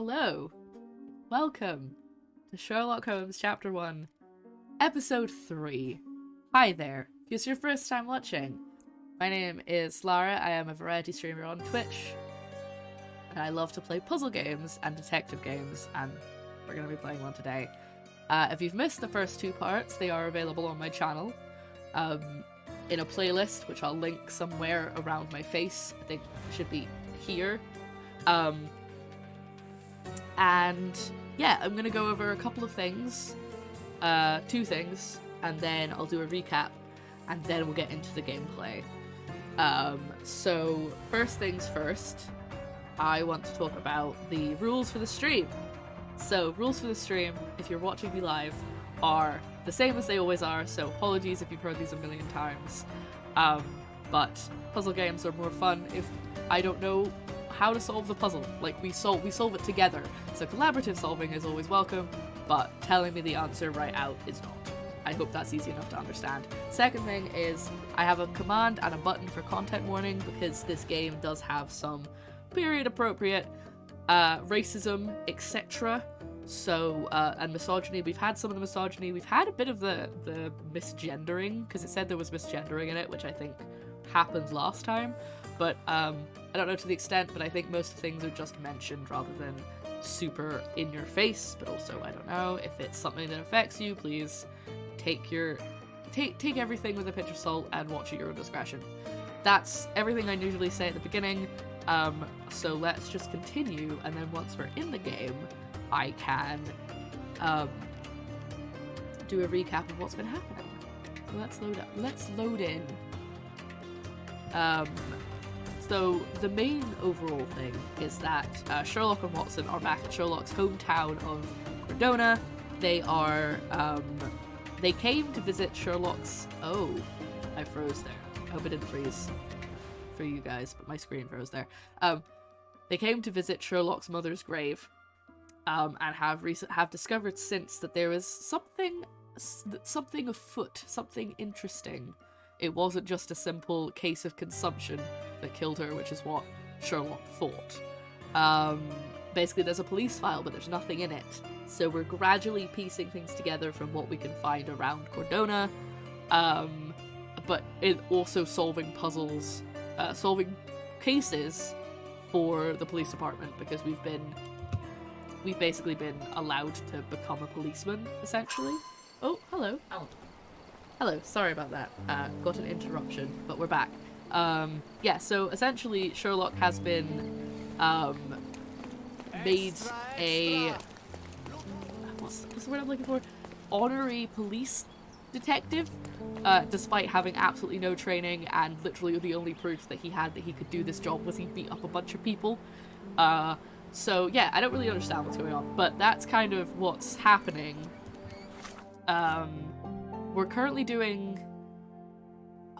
Hello, welcome to Sherlock Holmes Chapter 1, Episode 3. Hi there, if it's your first time watching, my name is Lara, I am a variety streamer on Twitch, and I love to play puzzle games and detective games, and we're going to be playing one today. If you've missed the first two parts, they are available on my channel, in a playlist, which I'll link somewhere around my face. I think it should be here. And yeah, I'm gonna go over a couple of things, two things, and then I'll do a recap, and then we'll get into the gameplay. So first things first, I want to talk about the rules for the stream. So rules for the stream, if you're watching me live, are the same as they always are, so apologies if you've heard these a million times. But puzzle games are more fun if I don't know how to solve the puzzle. Like, we solve it together. So collaborative solving is always welcome, but telling me the answer right out is not. I hope that's easy enough to understand. Second thing is, I have a command and a button for content warning because this game does have some period appropriate racism, etc. So, and misogyny. We've had some of the misogyny. We've had a bit of the misgendering, because it said there was misgendering in it, which I think happened last time. But I don't know to the extent, but I think most things are just mentioned rather than super in your face. But also, I don't know, if it's something that affects you, please take everything with a pinch of salt and watch at your own discretion. That's everything I usually say at the beginning. So let's just continue, and then once we're in the game, I can do a recap of what's been happening. So let's load in. So the main overall thing is that Sherlock and Watson are back at Sherlock's hometown of Cordona. They are, they came to visit Sherlock's... Oh, I froze there. I hope it didn't freeze for you guys, but my screen froze there. They came to visit Sherlock's mother's grave, and have discovered since that there is something afoot, something interesting. It wasn't just a simple case of consumption that killed her, which is what Sherlock thought. Basically, there's a police file, but there's nothing in it. So we're gradually piecing things together from what we can find around Cordona, but also solving puzzles, solving cases for the police department, because we've basically been allowed to become a policeman, essentially. Oh, hello. Hello, sorry about that. Got an interruption, but we're back. Yeah, so essentially Sherlock has been made a... What's the word I'm looking for? Honorary police detective, despite having absolutely no training, and literally the only proof that he had that he could do this job was he beat up a bunch of people. So yeah, I don't really understand what's going on, but that's kind of what's happening. We're currently doing...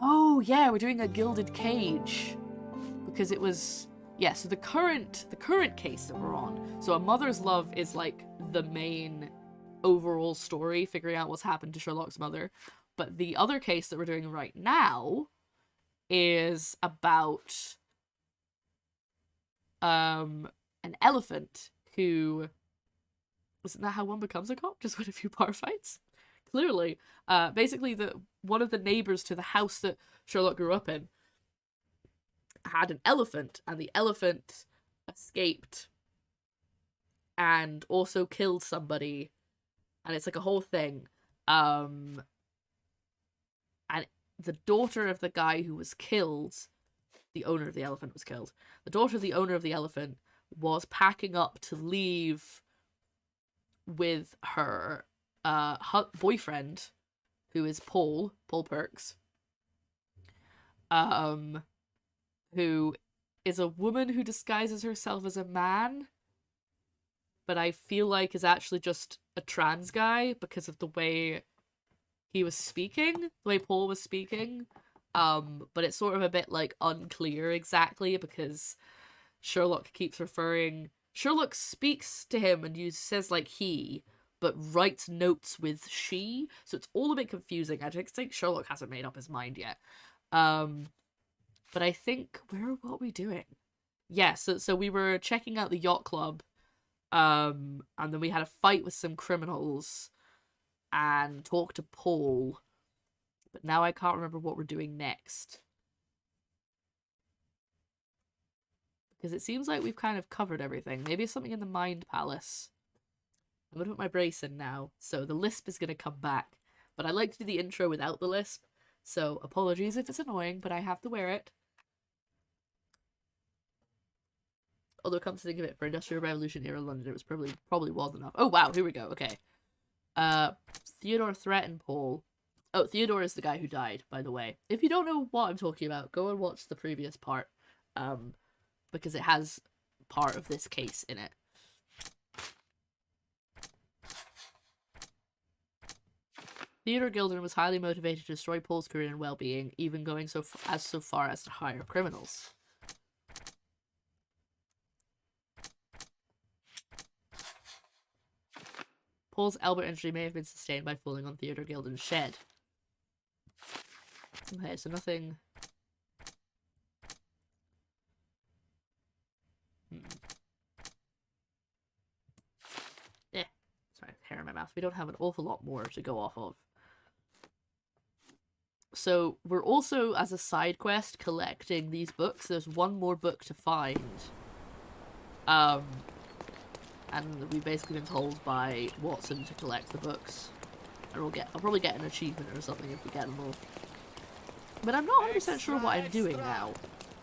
Oh, yeah, we're doing a Gilded Cage. Because it was... Yeah, so the current case that we're on. So A Mother's Love is, like, the main overall story, figuring out what's happened to Sherlock's mother. But the other case that we're doing right now is about an elephant who... Isn't that how one becomes a cop? Just win a few bar fights? Clearly. Basically, one of the neighbors to the house that Sherlock grew up in had an elephant, and the elephant escaped and also killed somebody, and it's like a whole thing. And the daughter of the guy who was killed, the owner of the elephant was killed. The daughter of the owner of the elephant was packing up to leave with her boyfriend, who is Paul Perks, who is a woman who disguises herself as a man, but I feel like is actually just a trans guy because of the way he was speaking, the way Paul was speaking. But it's sort of a bit, like, unclear exactly, because Sherlock speaks to him and says, like, he, but writes notes with she, so it's all a bit confusing. I just think Sherlock hasn't made up his mind yet. But I think, what are we doing? Yeah, so we were checking out the yacht club, And then we had a fight with some criminals and talked to Paul. But now I can't remember what we're doing next. Because it seems like we've kind of covered everything. Maybe it's something in the Mind Palace. I'm going to put my brace in now, so the lisp is going to come back. But I like to do the intro without the lisp, so apologies if it's annoying, but I have to wear it. Although, come to think of it, for Industrial Revolution era London, it was probably was enough. Oh, wow, here we go, okay. Theodore threatened Paul. Oh, Theodore is the guy who died, by the way. If you don't know what I'm talking about, go and watch the previous part. Because it has part of this case in it. Theodore Gilded was highly motivated to destroy Paul's career and well-being, even going so far as to hire criminals. Paul's elbow injury may have been sustained by falling on Theodore Gilded's shed. Okay, so nothing... Yeah, sorry, hair in my mouth. We don't have an awful lot more to go off of. So we're also, as a side quest, collecting these books. There's one more book to find. And we've basically been told by Watson to collect the books. And I'll probably get an achievement or something if we get them all. But I'm not 100% sure what I'm doing now.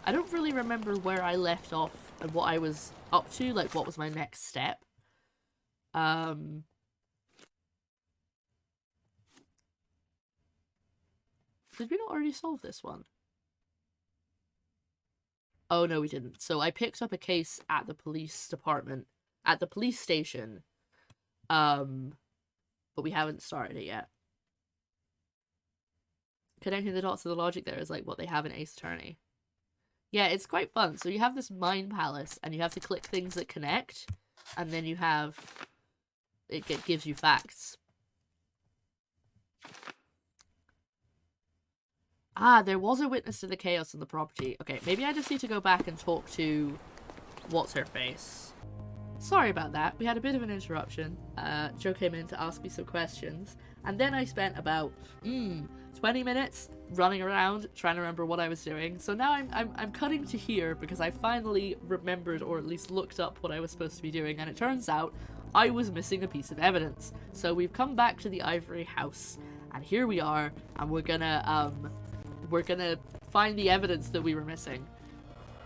I don't really remember where I left off and what I was up to, like what was my next step. Did we not already solve this one? Oh, no, we didn't. So I picked up a case at the police department, at the police station, but we haven't started it yet. Connecting the dots to the logic there is like what they have in Ace Attorney. Yeah, it's quite fun. So you have this Mind Palace, and you have to click things that connect, and then you have... it gives you facts. Ah, there was a witness to the chaos in the property. Okay, maybe I just need to go back and talk to... what's-her-face. Sorry about that. We had a bit of an interruption. Joe came in to ask me some questions, and then I spent about 20 minutes running around trying to remember what I was doing. So now I'm cutting to here because I finally remembered, or at least looked up what I was supposed to be doing, and it turns out I was missing a piece of evidence. So we've come back to the Ivory House, and here we are, and we're gonna find the evidence that we were missing.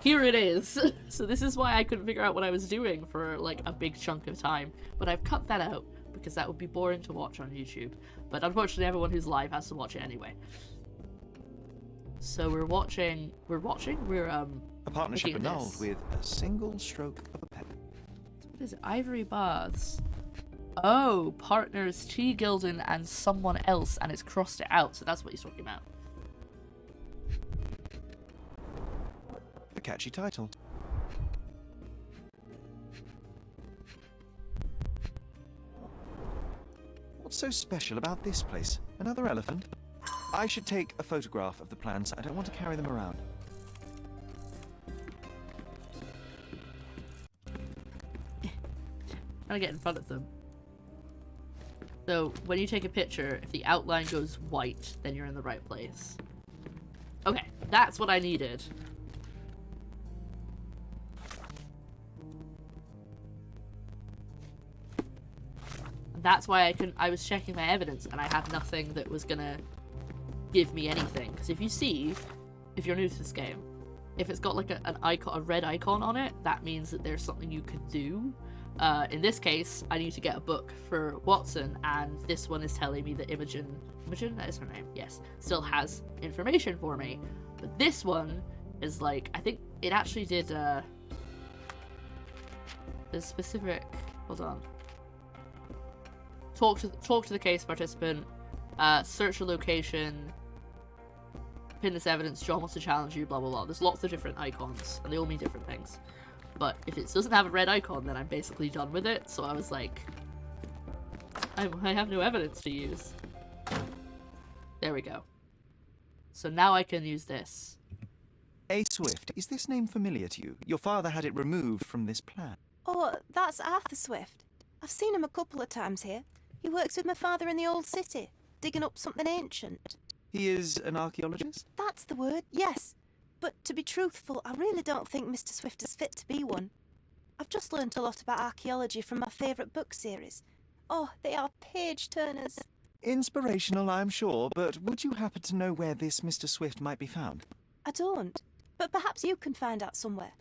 Here it is! So this is why I couldn't figure out what I was doing for, like, a big chunk of time. But I've cut that out, because that would be boring to watch on YouTube. But unfortunately, everyone who's live has to watch it anyway. So we're a partnership annulled with a single stroke of a pen. What is it? Ivory Baths. Oh, partners T. Gilded and someone else, and it's crossed it out, so that's what he's talking about. A catchy title. What's so special about this place? Another elephant? I should take a photograph of the plants. I don't want to carry them around. Trying to get in front of them. So when you take a picture, if the outline goes white, then you're in the right place. Okay, that's what I needed. That's why I was checking my evidence and I had nothing that was gonna give me anything. Because if you see, if you're new to this game, if it's got like an icon, a red icon on it, that means that there's something you could do. In this case, I need to get a book for Watson, and this one is telling me that Imogen, that is her name, yes, still has information for me. But this one is like, I think it actually did the specific, hold on. Talk to the case participant, search a location, pin this evidence, John wants to challenge you, blah blah blah. There's lots of different icons, and they all mean different things. But if it doesn't have a red icon, then I'm basically done with it, so I was like, I have no evidence to use. There we go. So now I can use this. A. Swift, is this name familiar to you? Your father had it removed from this plan. Oh, that's Arthur Swift. I've seen him a couple of times here. He works with my father in the old city, digging up something ancient. He is an archaeologist? That's the word, yes. But to be truthful, I really don't think Mr. Swift is fit to be one. I've just learnt a lot about archaeology from my favourite book series. Oh, they are page-turners. Inspirational, I'm sure, but would you happen to know where this Mr. Swift might be found? I don't, but perhaps you can find out somewhere.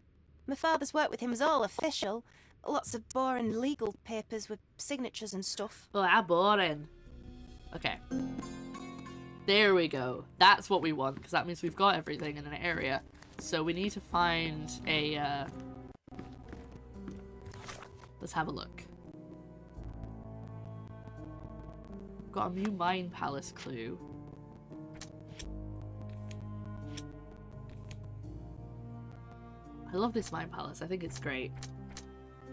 My father's work with him is all official. Lots of boring legal papers with signatures and stuff. Oh, how boring. Okay. There we go. That's what we want, because that means we've got everything in an area. So we need to find a, let's have a look. Got a new mine palace clue. I love this mine palace. I think it's great.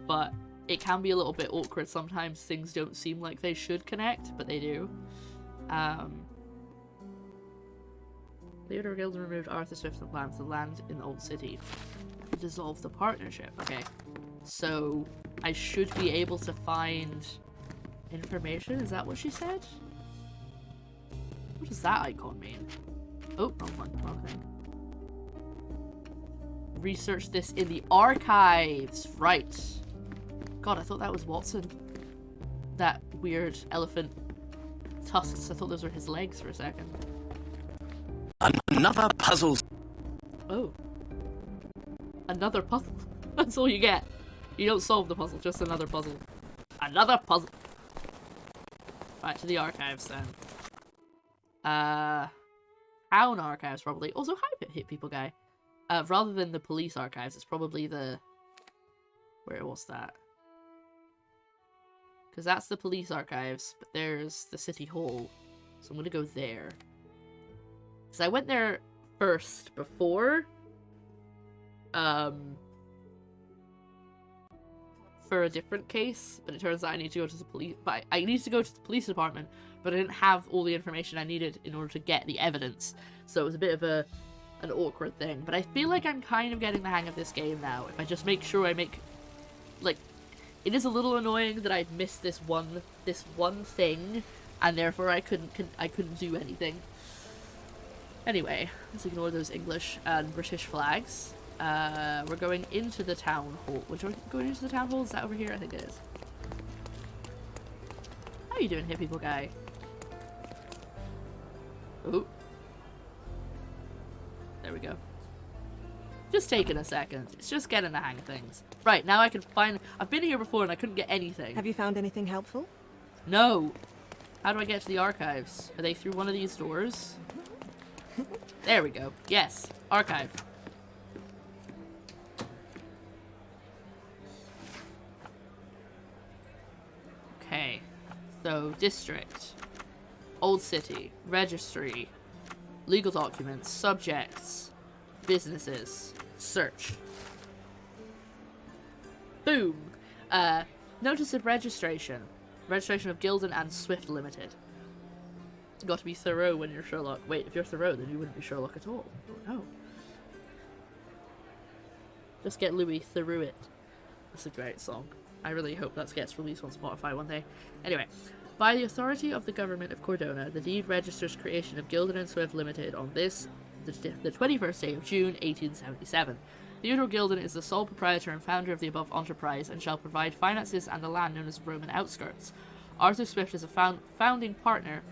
But it can be a little bit awkward. Sometimes things don't seem like they should connect, but they do. Theodore Gilded removed Arthur Swift from the plan for the land in the old city. Dissolve the partnership. Okay. So I should be able to find information? Is that what she said? What does that icon mean? Oh, wrong one. Wrong thing. Research this in the archives. Right. God, I thought that was Watson. That weird elephant tusks. I thought those were his legs for a second. Another puzzle. Oh. Another puzzle. That's all you get. You don't solve the puzzle, just another puzzle. Another puzzle. Back to the archives then. Town archives probably. Also, hi hit people guy. Rather than the police archives, it's probably the... Where was that? Because that's the police archives, but there's the city hall. So I'm gonna go there. Because I went there first before. For a different case, but it turns out I need to go to the police. But I need to go to the police department, but I didn't have all the information I needed in order to get the evidence. So it was a bit of an awkward thing. But I feel like I'm kind of getting the hang of this game now. If I just make sure I make, like, it is a little annoying that I've missed this one thing, and therefore I couldn't do anything. Anyway, let's ignore those English and British flags. We're going into the town hall. Which are we going into the town hall? Is that over here? I think it is. How are you doing here, people guy? Oh. There we go. Just taking a second. It's just getting the hang of things. Right, now I can find... I've been here before and I couldn't get anything. Have you found anything helpful? No. How do I get to the archives? Are they through one of these doors? There we go. Yes. Archive. Okay. So, district. Old city. Registry. Legal documents. Subjects. Businesses. Search. Boom. Notice of registration. Registration of Gilded and Swift Limited. You got to be thorough when you're Sherlock. Wait, if you're thorough, then you wouldn't be Sherlock at all. Oh no. Just get Louis through it. That's a great song. I really hope that gets released on Spotify one day. Anyway, by the authority of the government of Cordona, the deed registers creation of Gilded and Swift Limited on this, the 21st day of June, 1877. Theodore Gilded is the sole proprietor and founder of the above enterprise and shall provide finances and the land known as Roman Outskirts. Arthur Swift is a founding partner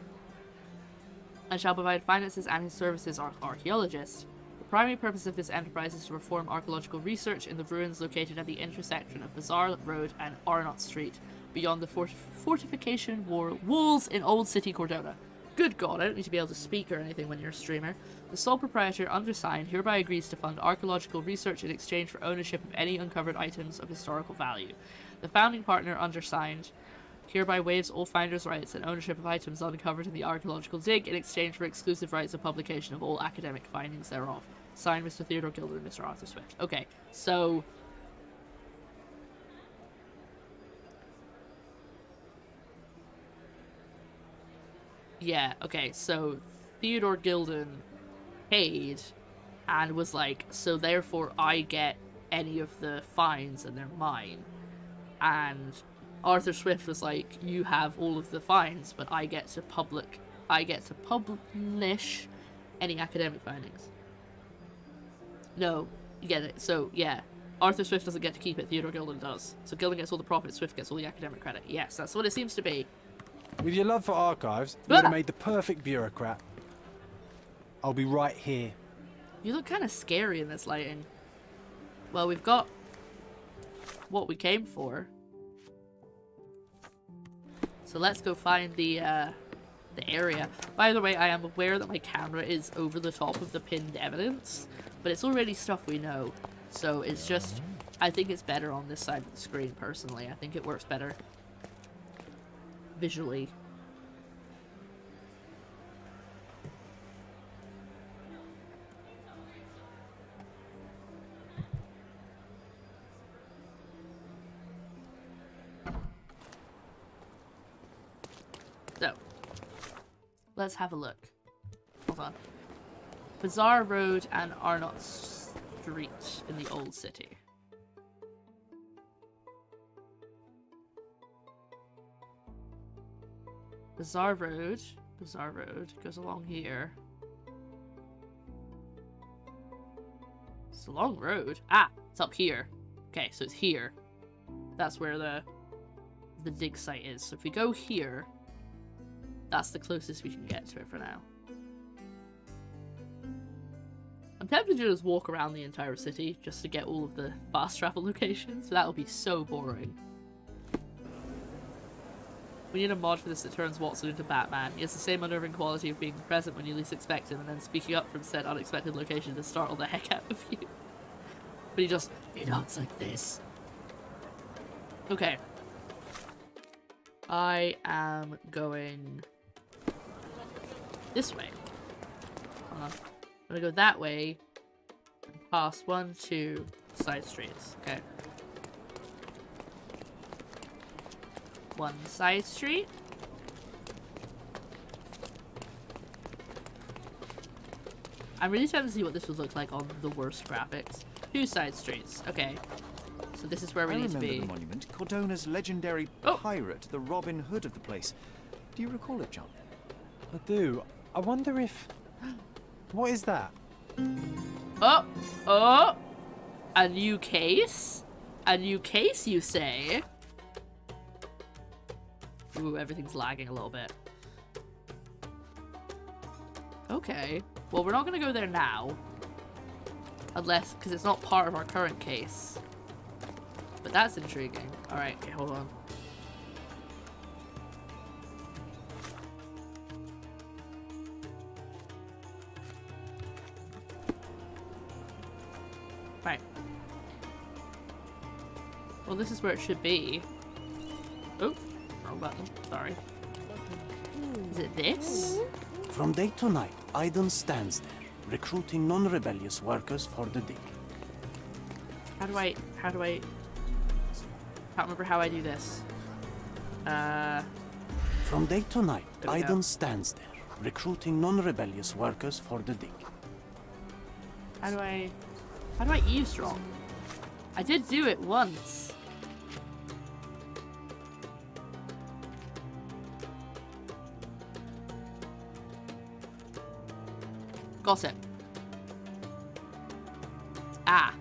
and shall provide finances and his services as archaeologist. The primary purpose of this enterprise is to perform archaeological research in the ruins located at the intersection of Bazaar Road and Arnott Street, beyond the fortification walls in Old City, Cordona. Good God, I don't need to be able to speak or anything when you're a streamer. The sole proprietor, undersigned, hereby agrees to fund archaeological research in exchange for ownership of any uncovered items of historical value. The founding partner, undersigned, hereby waives all finder's rights and ownership of items uncovered in the archaeological dig in exchange for exclusive rights of publication of all academic findings thereof. Signed, Mr. Theodore Gilded and Mr. Arthur Swift. Okay, so... yeah, okay, so Theodore Gilded paid and was like, so therefore I get any of the fines and they're mine. and Arthur Swift was like, you have all of the fines, but I get to publish any academic findings. No, you get it. So yeah, Arthur Swift doesn't get to keep it, Theodore Gilded does. So Gilded gets all the profit, Swift gets all the academic credit. Yes, that's what it seems to be. With your love for archives, you would have made the perfect bureaucrat. I'll be right here. You look kind of scary in this lighting. Well, we've got what we came for. So let's go find the area. By the way, I am aware that my camera is over the top of the pinned evidence, but it's already stuff we know. So it's just, I think it's better on this side of the screen, personally. I think it works better visually. So, let's have a look. Hold on. Bazaar Road and Arnott Street in the Old City. Bazaar Road goes along here. It's a long road. Ah, it's up here. Okay, so it's here. That's where the dig site is. So if we go here, that's the closest we can get to it for now. I'm tempted to just walk around the entire city just to get all of the fast travel locations, but that would be so boring. We need a mod for this that turns Watson into Batman. He has the same unnerving quality of being present when you least expect him and then speaking up from said unexpected location to startle the heck out of you. But he talks like this. Okay. I am going this way. Hold on. I'm gonna go that way and pass 1, 2 side streets. Okay. 1 side street. I'm really tempted to see what this would look like on the worst graphics. 2 side streets. Okay. So this is where we need to be. I remember the monument. Cordona's legendary pirate, the Robin Hood of the place. Do you recall it, John? I do. I wonder if... What is that? Oh! A new case? A new case, you say? Ooh, everything's lagging a little bit. Okay. Well, we're not gonna go there now. Unless, because it's not part of our current case. But that's intriguing. Alright, okay, hold on. Right. Well, this is where it should be. Oh, wrong button. Sorry. Is it this? From day to night, Aiden stands there, recruiting non-rebellious workers for the dig. How do I... Can't remember how I do this. From day to night, There we go. Aiden stands there, recruiting non-rebellious workers for the dig. How do I eavesdrop? I did do it once. Gossip. Ah.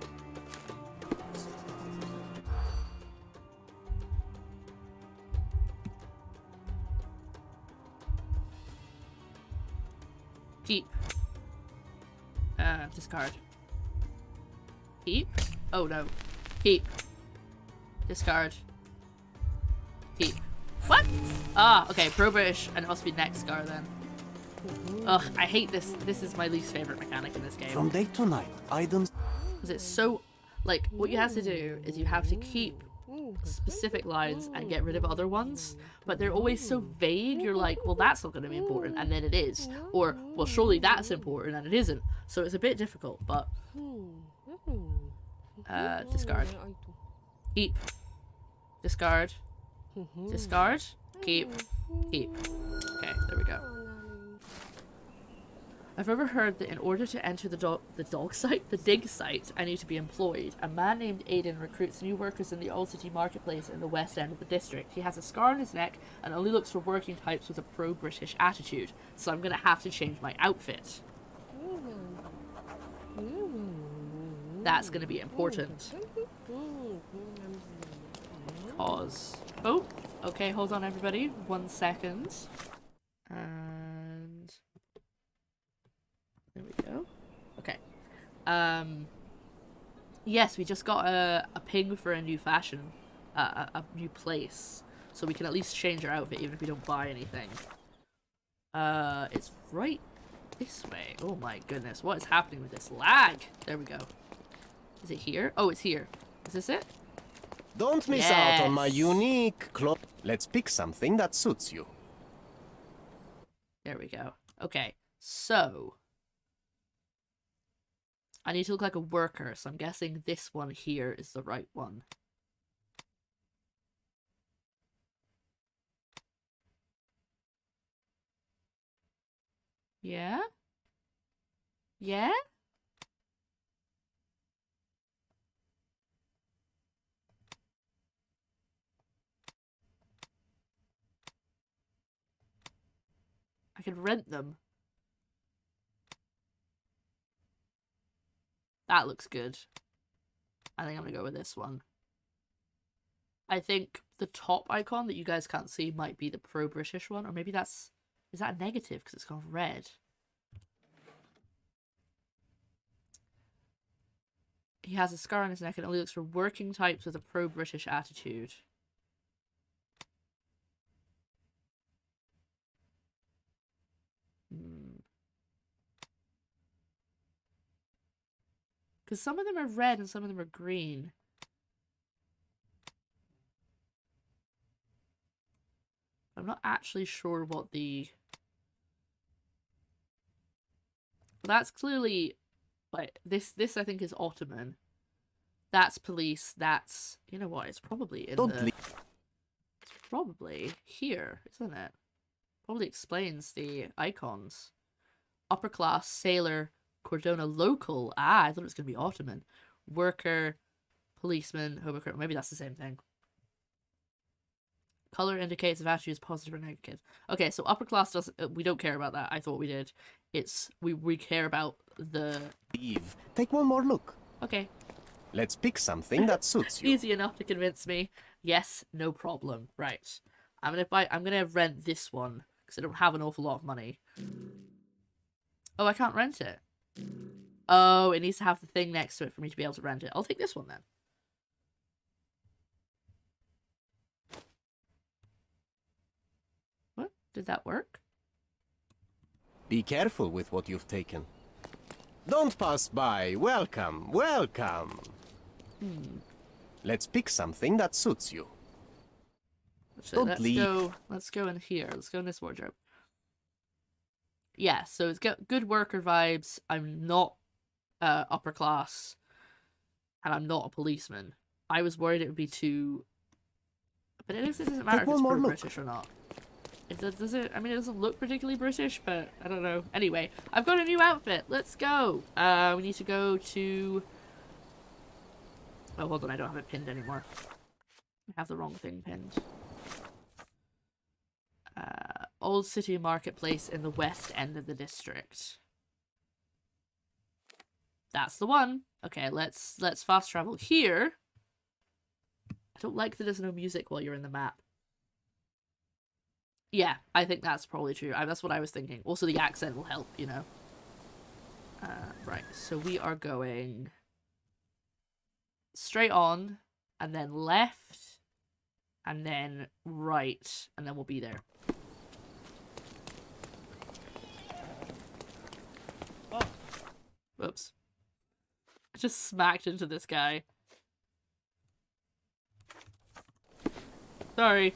Keep. Discard. Keep? Oh no. Keep. Discard. Keep. What? Ah, okay, pro-British, and it must be next scar then. Ugh, I hate this. This is my least favorite mechanic in this game. From day to night, Aiden... Because it's so... Like, what you have to do is you have to keep specific lines and get rid of other ones, but they're always so vague. You're like, well, that's not going to be important, and then it is. Or, well, surely that's important, and it isn't. So it's a bit difficult, but... discard. Keep. Discard. Discard. Keep. Keep. Okay, there we go. I've ever heard that in order to enter the dig site, I need to be employed. A man named Aiden recruits new workers in the Old City Marketplace in the west end of the district. He has a scar on his neck and only looks for working types with a pro-British attitude. So I'm gonna have to change my outfit. That's gonna be important. Cause... Oh, okay, hold on everybody. 1 second. And... there we go. Okay. Yes, we just got a ping for a new fashion. A new place. So we can at least change our outfit even if we don't buy anything. It's right this way. Oh my goodness, what is happening with this lag? There we go. Is it here? Oh, it's here. Is this it? Don't miss out on my unique clothes. Let's pick something that suits you. There we go. Okay, so... I need to look like a worker, so I'm guessing this one here is the right one. Yeah? Yeah? I can rent them. That looks good. I think I'm gonna go with this one. I think the top icon that you guys can't see might be the pro-British one, or maybe that's... is that a negative because it's gone red? He has a scar on his neck and only looks for working types with a pro-British attitude. Because some of them are red and some of them are green. I'm not actually sure what the... Well, that's clearly... Like, this I think is Ottoman. That's police. That's... You know what? It's probably in the... It's probably here, isn't it? Probably explains the icons. Upper class, sailor, Cordona local. Ah, I thought it was going to be Ottoman. Worker, policeman, hobo criminal. Maybe that's the same thing. Color indicates if attitude is positive or negative. Okay, so upper class doesn't... we don't care about that. I thought we did. It's... We care about the... Eve, take one more look. Okay. Let's pick something that suits you. Easy enough to convince me. Yes, no problem. Right. I'm gonna rent this one because I don't have an awful lot of money. Oh, I can't rent it. Oh, it needs to have the thing next to it for me to be able to rent it. I'll take this one then. What? Did that work? Be careful with what you've taken. Don't pass by. Welcome, welcome. Let's pick something that suits you. Actually, let's go in here. Let's go in this wardrobe. Yeah, so it's got good worker vibes. I'm not upper class, and I'm not a policeman. I was worried it would be too... But it doesn't matter if it's pro-British or not. Does it? I mean, it doesn't look particularly British, but I don't know. Anyway, I've got a new outfit. Let's go. We need to go to... Oh, hold on. I don't have it pinned anymore. I have the wrong thing pinned. Old City Marketplace in the west end of the district. That's the one. Okay, let's fast travel here. I don't like that there's no music while you're in the map. Yeah, I think that's probably true. That's what I was thinking. Also, the accent will help, you know. Right, so we are going straight on, and then left, and then right, and then we'll be there. Oh. Whoops. I just smacked into this guy. Sorry.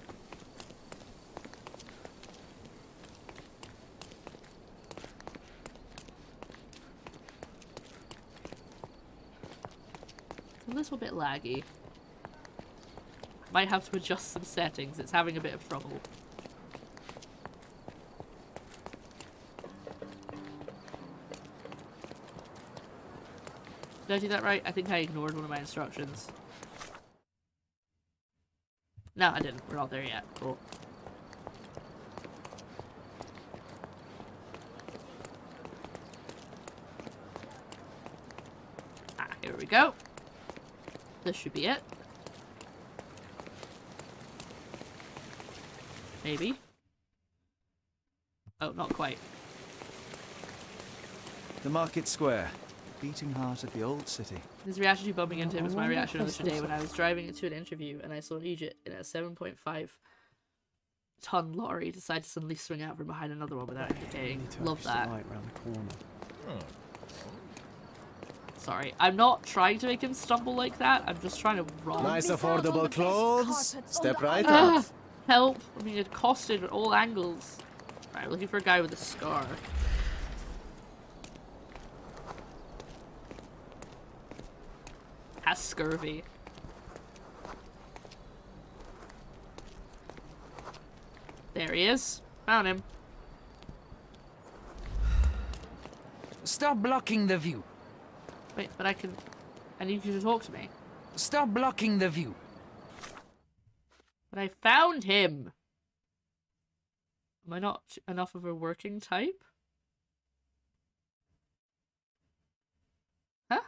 A little bit laggy. Might have to adjust some settings. It's having a bit of trouble. Did I do that right? I think I ignored one of my instructions. No, I didn't. We're not there yet. Cool. Ah, here we go. This should be it. Maybe. Oh, not quite. The market square. Beating heart of the old city. His reaction to bumping into him was my reaction the other day when I was driving into an interview and I saw an Egypt in a 7.5-ton lorry decide to suddenly swing out from behind another one without indicating. Love that. Right round the corner. Sorry, I'm not trying to make him stumble like that. I'm just trying to run. Nice affordable clothes. Step right Ah, up. help! I'm being accosted at all angles. Right, looking for a guy with a scar. Has scurvy. There he is. Found him. Stop blocking the view. Wait, but I need you to talk to me. Stop blocking the view. But I found him. Am I not enough of a working type? Huh?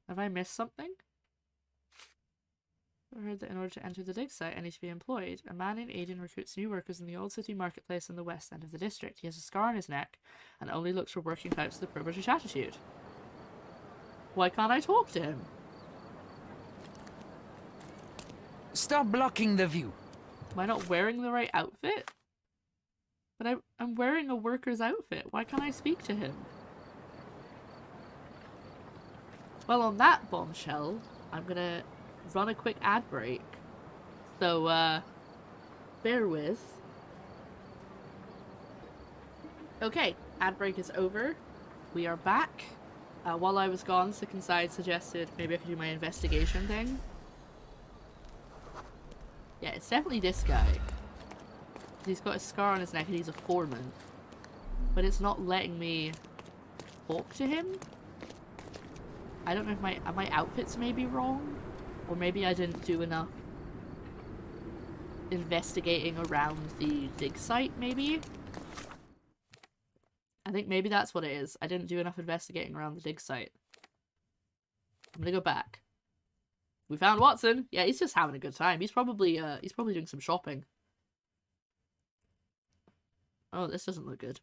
Have I missed something? I heard that in order to enter the dig site, I need to be employed. A man in Aden recruits new workers in the old city marketplace in the west end of the district. He has a scar on his neck and only looks for working types with a pro-British attitude. Why can't I talk to him? Stop blocking the view. Am I not wearing the right outfit? But I'm wearing a worker's outfit. Why can't I speak to him? Well, on that bombshell, I'm gonna run a quick ad break. So, bear with. Okay, ad break is over. We are back. While I was gone, Sick Inside suggested maybe I could do my investigation thing. Yeah, it's definitely this guy. He's got a scar on his neck and he's a foreman. But it's not letting me talk to him. I don't know if my outfits may be wrong. Or maybe I didn't do enough investigating around the dig site, maybe? I think maybe that's what it is. I didn't do enough investigating around the dig site. I'm gonna go back. We found Watson. Yeah, he's just having a good time. He's probably doing some shopping. Oh, this doesn't look good.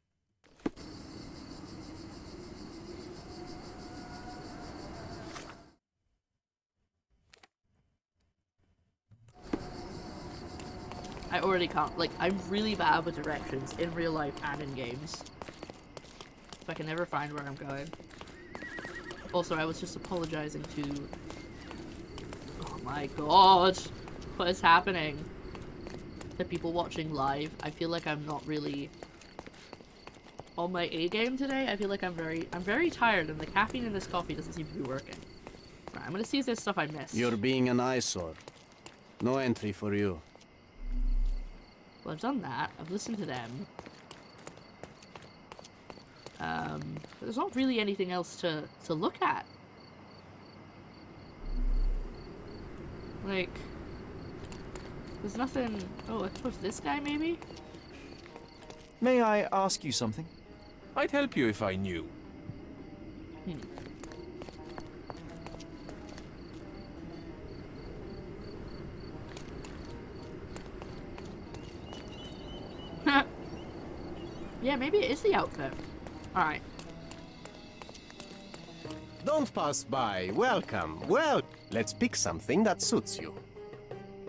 I already can't. Like, I'm really bad with directions in real life and in games. I can never find where I'm going. Also, I was just apologizing to... Oh my god! What is happening? The people watching live, I feel like I'm not really on my A game today. I feel like I'm very tired and the caffeine in this coffee doesn't seem to be working. Right, I'm gonna see if there's stuff I missed. You're being an eyesore. No entry for you. Well, I've done that. I've listened to them. But there's not really anything else to look at. Like, there's nothing... Oh, I suppose this guy, maybe? May I ask you something? I'd help you if I knew. Yeah, maybe it is the outfit. Alright. Don't pass by. Welcome. Well, let's pick something that suits you.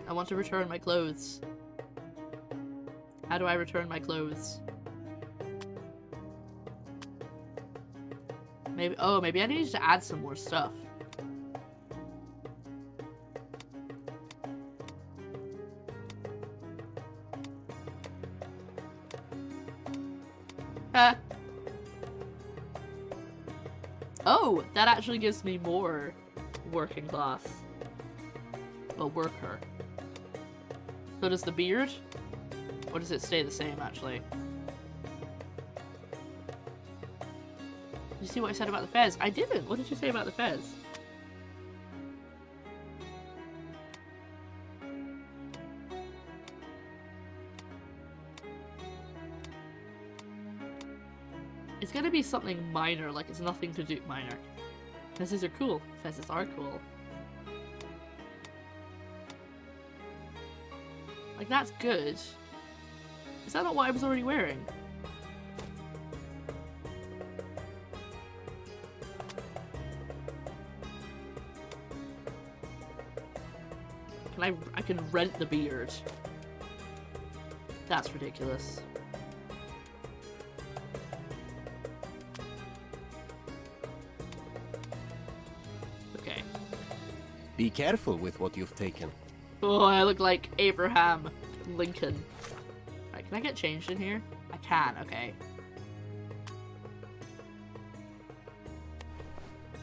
I want to return my clothes. How do I return my clothes? Maybe- oh, maybe I need to add some more stuff. Oh, that actually gives me more working class. Well, worker. So does the beard? Or does it stay the same, actually? Did you see what I said about the fez? I didn't! What did you say about the fez? It's gonna be something minor, like it's nothing to do- minor. Fezes are cool. Fezes are cool. Like, that's good. Is that not what I was already wearing? I can rent the beard. That's ridiculous. Okay. Be careful with what you've taken. Oh, I look like Abraham Lincoln. Right, can I get changed in here? I can, okay.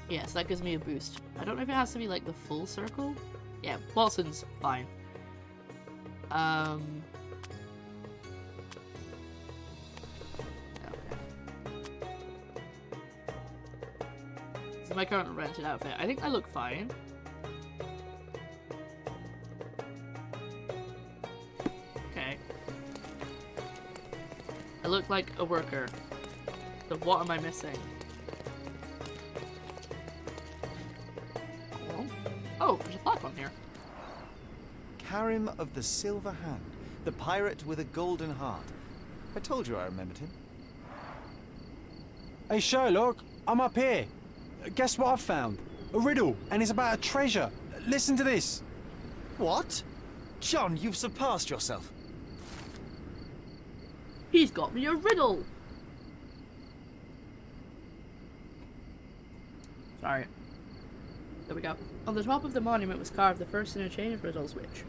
Yeah, so that gives me a boost. I don't know if it has to be like the full circle. Yeah, Watson's fine. Okay. This is my current rented outfit. I think I look fine. Okay. I look like a worker. So what am I missing? Oh, there's a plaque on here. Karim of the Silver Hand, the pirate with a golden heart. I told you I remembered him. Hey Sherlock, I'm up here. Guess what I've found? A riddle, and it's about a treasure. Listen to this. What? John, you've surpassed yourself. He's got me a riddle! Sorry. There we go. On the top of the monument was carved the first in a chain of riddles which,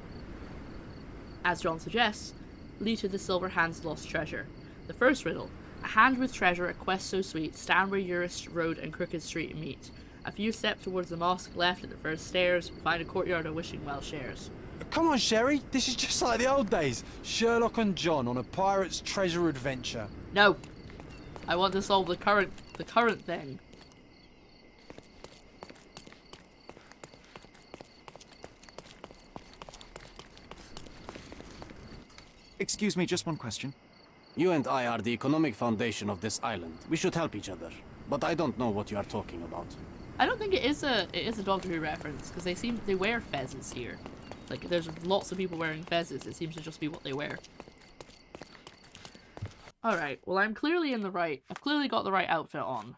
as John suggests, lead to the Silver Hand's lost treasure. The first riddle: a hand with treasure, a quest so sweet, stand where Eurus Road and Crooked Street meet. A few steps towards the mosque, left at the first stairs, find a courtyard a wishing well shares. Come on, Sherry. This is just like the old days. Sherlock and John on a pirate's treasure adventure. No! I want to solve the current thing. Excuse me, just one question. You and I are the economic foundation of this island. We should help each other. But I don't know what you are talking about. I don't think it is a Doctor Who reference, because they wear fezes here. Like, there's lots of people wearing fezes. It seems to just be what they wear. Alright, well I'm clearly in the right. I've clearly got the right outfit on.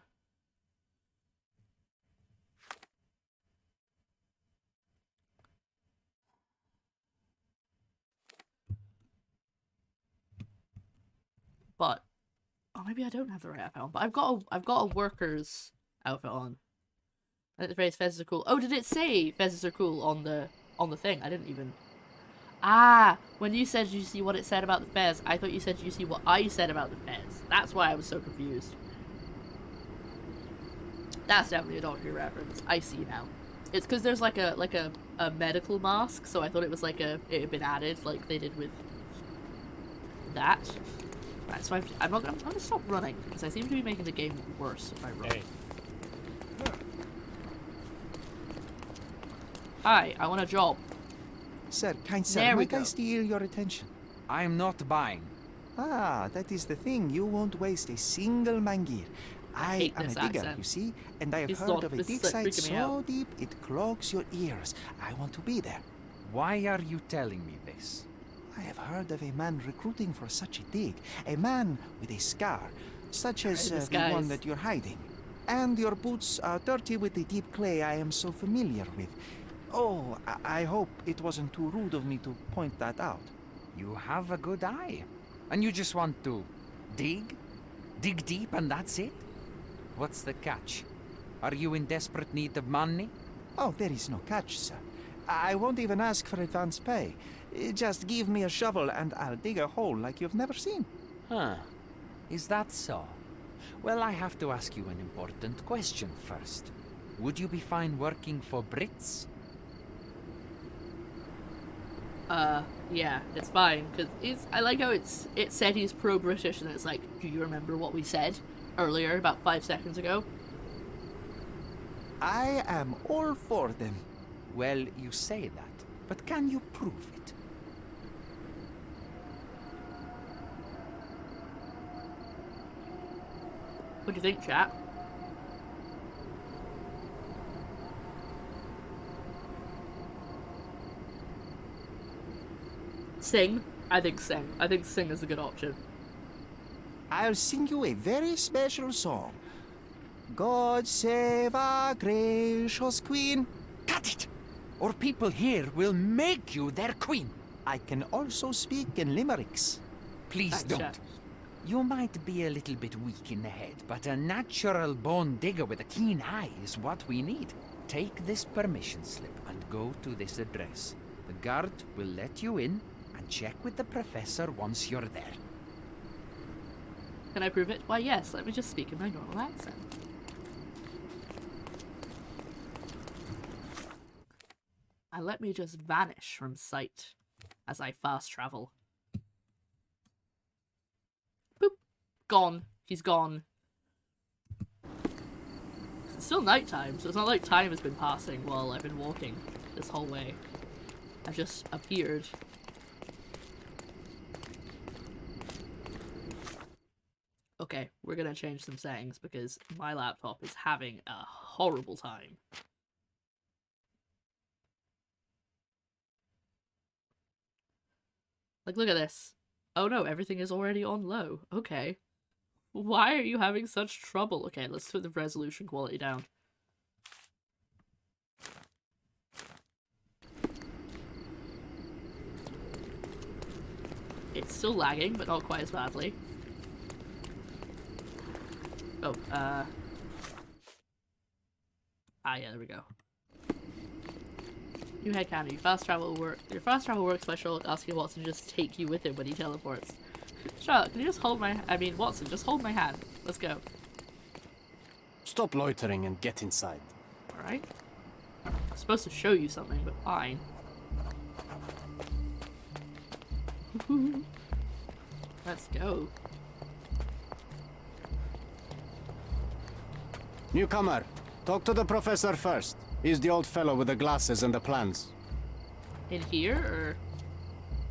But oh, maybe I don't have the right outfit on. But I've got a worker's outfit on. I think the phrase "fezes are cool." Oh, did it say "fezes are cool" on the thing? I didn't even. Ah, when you said you see what it said about the fez, I thought you said you see what I said about the fez. That's why I was so confused. That's definitely a Doctor Who reference. I see now. It's because there's like a medical mask, so I thought it was like it had been added, like they did with that. Right, so I'm gonna stop running because I seem to be making the game worse if I run. Hey. Hi, I want a job. Sir, kind sir, There we might I go. steal your attention? I'm not buying. Ah, that is the thing. You won't waste a single mangir. I hate am a this digger, accent. you see, and I have This heard is of a this dig is, like, site freaking me so out. deep it clogs your ears. I want to be there. Why are you telling me this? I have heard of a man recruiting for such a dig. A man with a scar, such as Alright, the one disguise. that you're hiding. And your boots are dirty with the deep clay I am so familiar with. Oh, I hope it wasn't too rude of me to point that out. You have a good eye. And you just want to dig? Dig deep and that's it? What's the catch? Are you in desperate need of money? Oh, there is no catch, sir. I won't even ask for advance pay. Just give me a shovel and I'll dig a hole like you've never seen. Huh. Is that so? Well, I have to ask you an important question first. Would you be fine working for Brits? Yeah, it's fine, because I like how it said he's pro-British, and it's like, do you remember what we said earlier, about 5 seconds ago? I am all for them. Well, you say that, but can you prove it? What do you think, chat? Sing? I think sing. I think sing is a good option. I'll sing you a very special song. God save our gracious queen. Cut it! Or people here will make you their queen. I can also speak in limericks. Please Thanks, don't. chat. You might be a little bit weak in the head, but a natural born digger with a keen eye is what we need. Take this permission slip and go to this address. The guard will let you in and check with the professor once you're there. Can I prove it? Why, yes. Let me just speak in my normal accent. And let me just vanish from sight as I fast travel. Boop. Gone. He's gone. It's still nighttime, so it's not like time has been passing while I've been walking this whole way. I've just appeared. Okay, we're gonna change some settings because my laptop is having a horrible time. Like, look at this. Oh no, everything is already on low. Okay. Why are you having such trouble? Okay, let's put the resolution quality down. It's still lagging, but not quite as badly. Oh, yeah, there we go. New headcanon. Your fast travel works by Sherlock asking Watson to just take you with him when he teleports. Sherlock, can you just hold Watson, just hold my hand. Let's go. Stop loitering and get inside. Alright. I'm supposed to show you something, but fine. Let's go. Newcomer, talk to the professor first. He's the old fellow with the glasses and the plans. In here, or...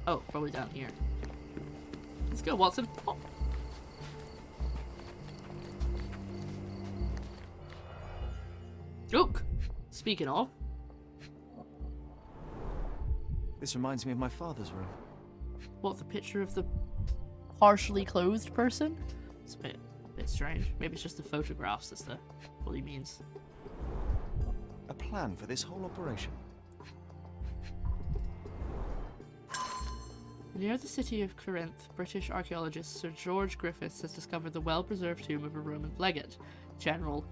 Oh, probably down here. Let's go, Watson. Oh. Look! Speaking of... This reminds me of my father's room. What, the picture of the partially closed person? It's a bit strange. Maybe it's just the photographs that's what he means. A plan for this whole operation. Near the city of Corinth, British archaeologist Sir George Griffiths has discovered the well-preserved tomb of a Roman legate, General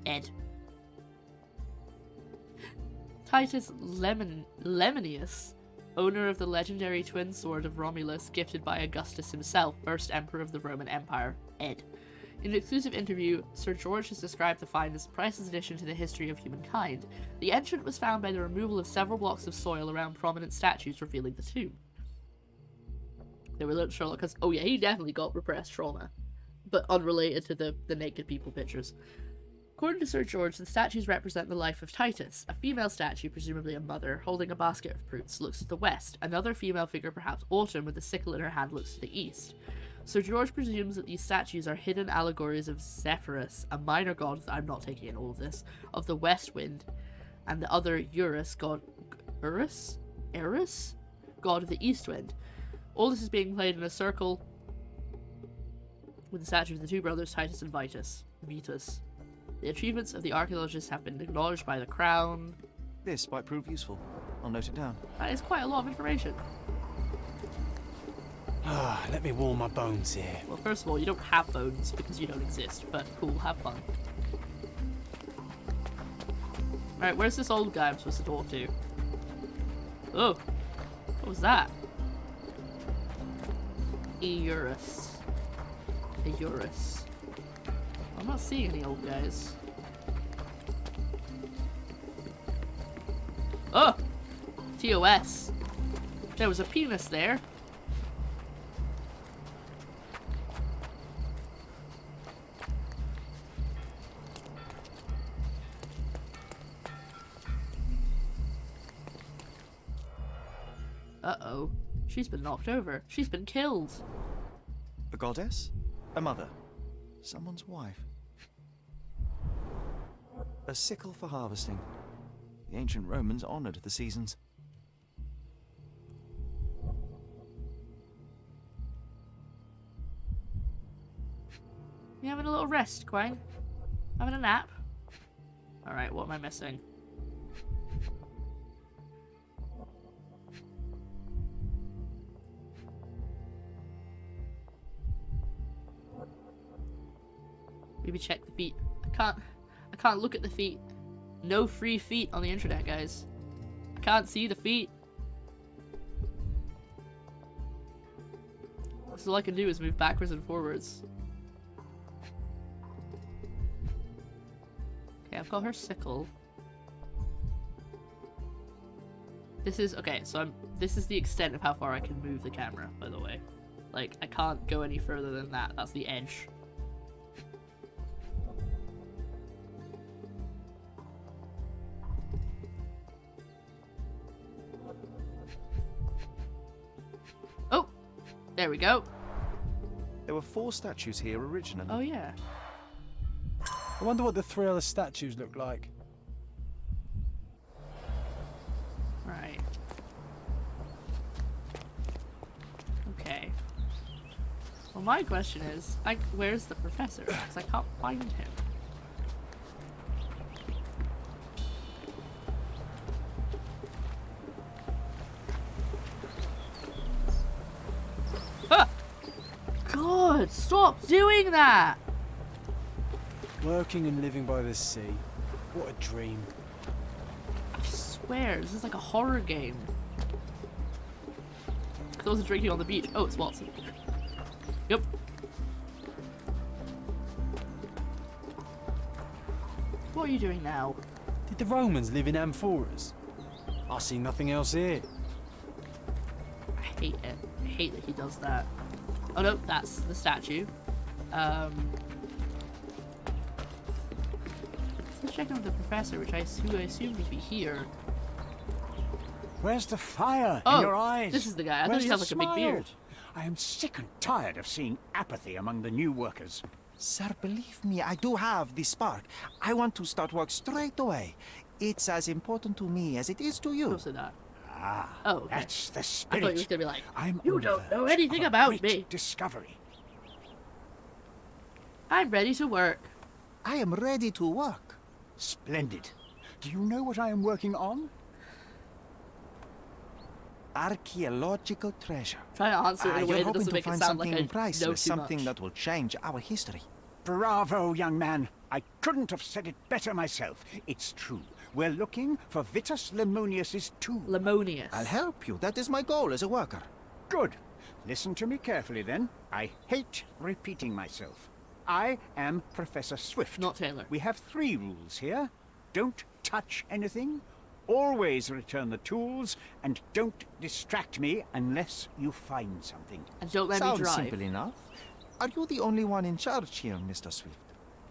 Ed. Titus Lemonius, owner of the legendary twin sword of Romulus gifted by Augustus himself, first emperor of the Roman Empire, Ed. In an exclusive interview, Sir George has described the find as a priceless addition to the history of humankind. The entrant was found by the removal of several blocks of soil around prominent statues revealing the tomb. They were little Sherlock because, oh yeah, he definitely got repressed trauma, but unrelated to the naked people pictures. According to Sir George, the statues represent the life of Titus. A female statue, presumably a mother, holding a basket of fruits, looks to the west. Another female figure, perhaps Autumn, with a sickle in her hand, looks to the east. Sir George presumes that these statues are hidden allegories of Zephyrus, a minor god, I'm not taking in all of this, of the west wind, and the other Eurus, god Eris, god of the east wind. All this is being played in a circle with the statues of the two brothers Titus and Vitus. The achievements of the archaeologists have been acknowledged by the Crown. This might prove useful. I'll note it down. That is quite a lot of information. Let me warm my bones here. Well, first of all, you don't have bones because you don't exist, but cool, have fun. Alright, where's this old guy I'm supposed to talk to? Oh, what was that? Eurus. I'm not seeing any old guys. Oh! TOS. There was a penis there. Uh-oh. She's been knocked over. She's been killed. A goddess? A mother? Someone's wife? A sickle for harvesting. The ancient Romans honored the seasons. You having a little rest, Quang? Having a nap? Alright, what am I missing? Maybe check the feet. I can't look at the feet. No free feet on the internet, guys. I can't see the feet. So all I can do is move backwards and forwards. Okay, I've got her sickle. This is okay, so this is the extent of how far I can move the camera, by the way. Like, I can't go any further than that. That's the edge. Oh! There we go. There were 4 statues here originally. Oh yeah. I wonder what the 3 other statues look like. Right. Okay. Well, my question is, where's the professor? Because I can't find him. Ah! God, stop doing that! Working and living by the sea. What a dream. I swear, this is like a horror game. I wasn't drinking on the beach. Oh, it's Watson. Yep. What are you doing now? Did the Romans live in amphoras? I see nothing else here. I hate it. I hate that he does that. Oh no, that's the statue. Let's check on the professor, who I assumed would be here. Where's the fire Oh, in your eyes? this is the guy. I thought Where's he had the like a big smile? beard. I am sick and tired of seeing apathy among the new workers. Sir, believe me, I do have the spark. I want to start work straight away. It's as important to me as it is to you. Also not. Ah, Oh, okay. that's the I spirit. thought he was gonna be like, I'm you on the don't know verge anything of a about great me. discovery. I'm ready to work. I am ready to work. Splendid. Do you know what I am working on? Archaeological treasure. Try to answer it in a way You're that hoping doesn't to make it find sound like something I know priceless, too something much. that will change our history. Bravo, young man. I couldn't have said it better myself. It's true. We're looking for Vitus Lemonius's tomb. Lemonius. I'll help you. That is my goal as a worker. Good. Listen to me carefully then. I hate repeating myself. I am Professor Swift. Not Taylor. We have 3 rules here. Don't touch anything, always return the tools, and don't distract me unless you find something. And don't let me Sounds drive. simple enough. Are you the only one in charge here, Mr. Swift?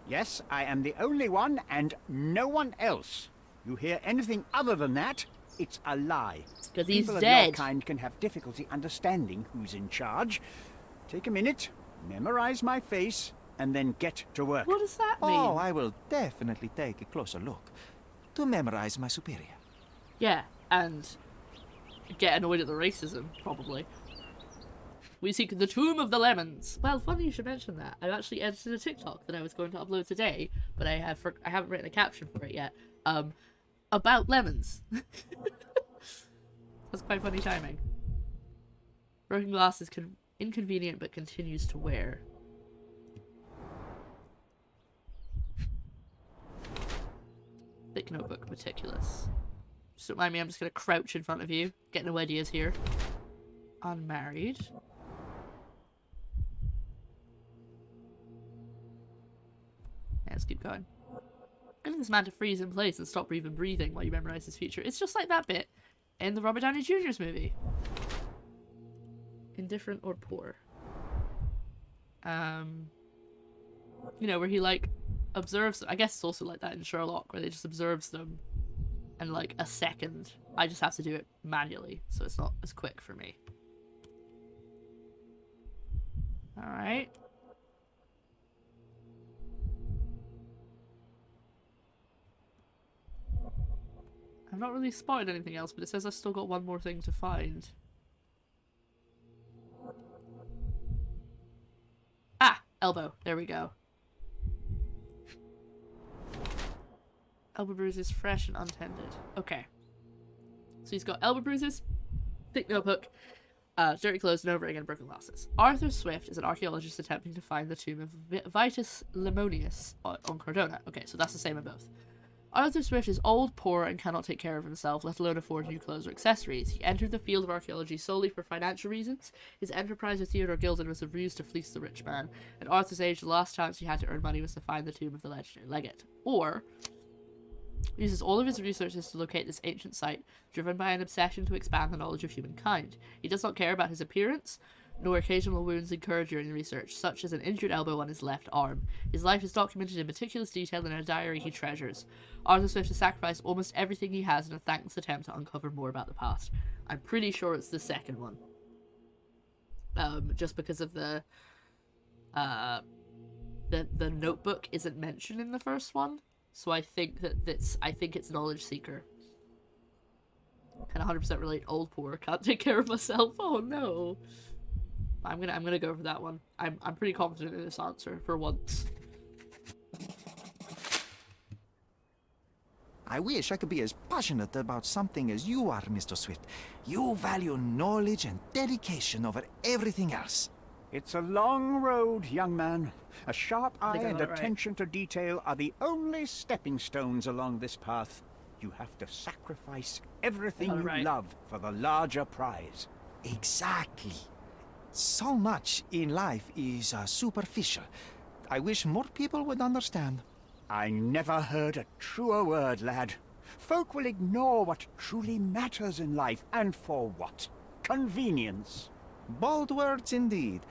Yes, I am the only one and no one else. You hear anything other than that, it's a lie. 'Cause he's People of dead. your kind can have difficulty understanding who's in charge. Take a minute, memorize my face, and then get to work. What does that mean? Oh, I will definitely take a closer look to memorize my superior. Yeah, and get annoyed at the racism, probably. We seek the Tomb of the Lemons. Well, funny you should mention that. I've actually edited a TikTok that I was going to upload today, but I haven't written a caption for it yet. About lemons. That's quite funny timing. Broken glass is inconvenient but continues to wear. Thick notebook, meticulous. Just don't mind me, I'm just gonna crouch in front of you. Get no ideas here. Unmarried. Yeah, let's keep going. Getting this man to freeze in place and stop even breathing while you memorize his future. It's just like that bit in the Robert Downey Jr.'s movie. Indifferent or poor. You know, where he, like, observes them. I guess it's also like that in Sherlock, where they just observes them in, like, a second. I just have to do it manually, so it's not as quick for me. Alright. I've not really spotted anything else, but it says I've still got one more thing to find. Ah! Elbow. There we go. Elbow bruises, fresh and untended. Okay. So he's got elbow bruises, thick notebook, dirty clothes, no ring, and broken glasses. Arthur Swift is an archaeologist attempting to find the tomb of Vitus Lemonius on Cardona. Okay, so that's the same in both. Arthur Swift is old, poor, and cannot take care of himself, let alone afford new clothes or accessories. He entered the field of archaeology solely for financial reasons. His enterprise with Theodore Gilded was a ruse to fleece the rich man. At Arthur's age, the last chance he had to earn money was to find the tomb of the legendary legate. Or uses all of his resources to locate this ancient site, driven by an obsession to expand the knowledge of humankind. He does not care about his appearance, nor occasional wounds incurred during research, such as an injured elbow on his left arm. His life is documented in meticulous detail in a diary he treasures. Arthur Swift has sacrificed almost everything he has in a thankless attempt to uncover more about the past. I'm pretty sure it's the second one. Just because of the notebook isn't mentioned in the first one. So I think it's knowledge seeker. Can 100% relate. Old, poor, can't take care of myself. Oh no. I'm gonna go for that one. I'm pretty confident in this answer for once. I wish I could be as passionate about something as you are, Mr. Swift. You value knowledge and dedication over everything else. It's a long road, young man. A sharp eye think I and got it right. attention to detail are the only stepping stones along this path. You have to sacrifice everything got it you right. love for the larger prize. Exactly. So much in life is superficial. I wish more people would understand. I never heard a truer word, lad. Folk will ignore what truly matters in life, and for what? Convenience. Bold words indeed.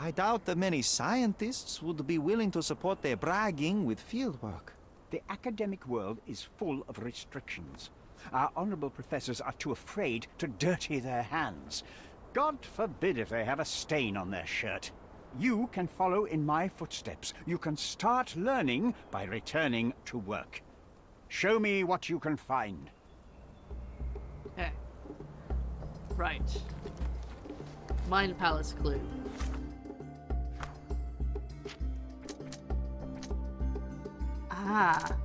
I doubt that many scientists would be willing to support their bragging with fieldwork. The academic world is full of restrictions. Our honorable professors are too afraid to dirty their hands. God forbid if they have a stain on their shirt. You can follow in my footsteps. You can start learning by returning to work. Show me what you can find. Okay. Right. Mind Palace clue. Ah.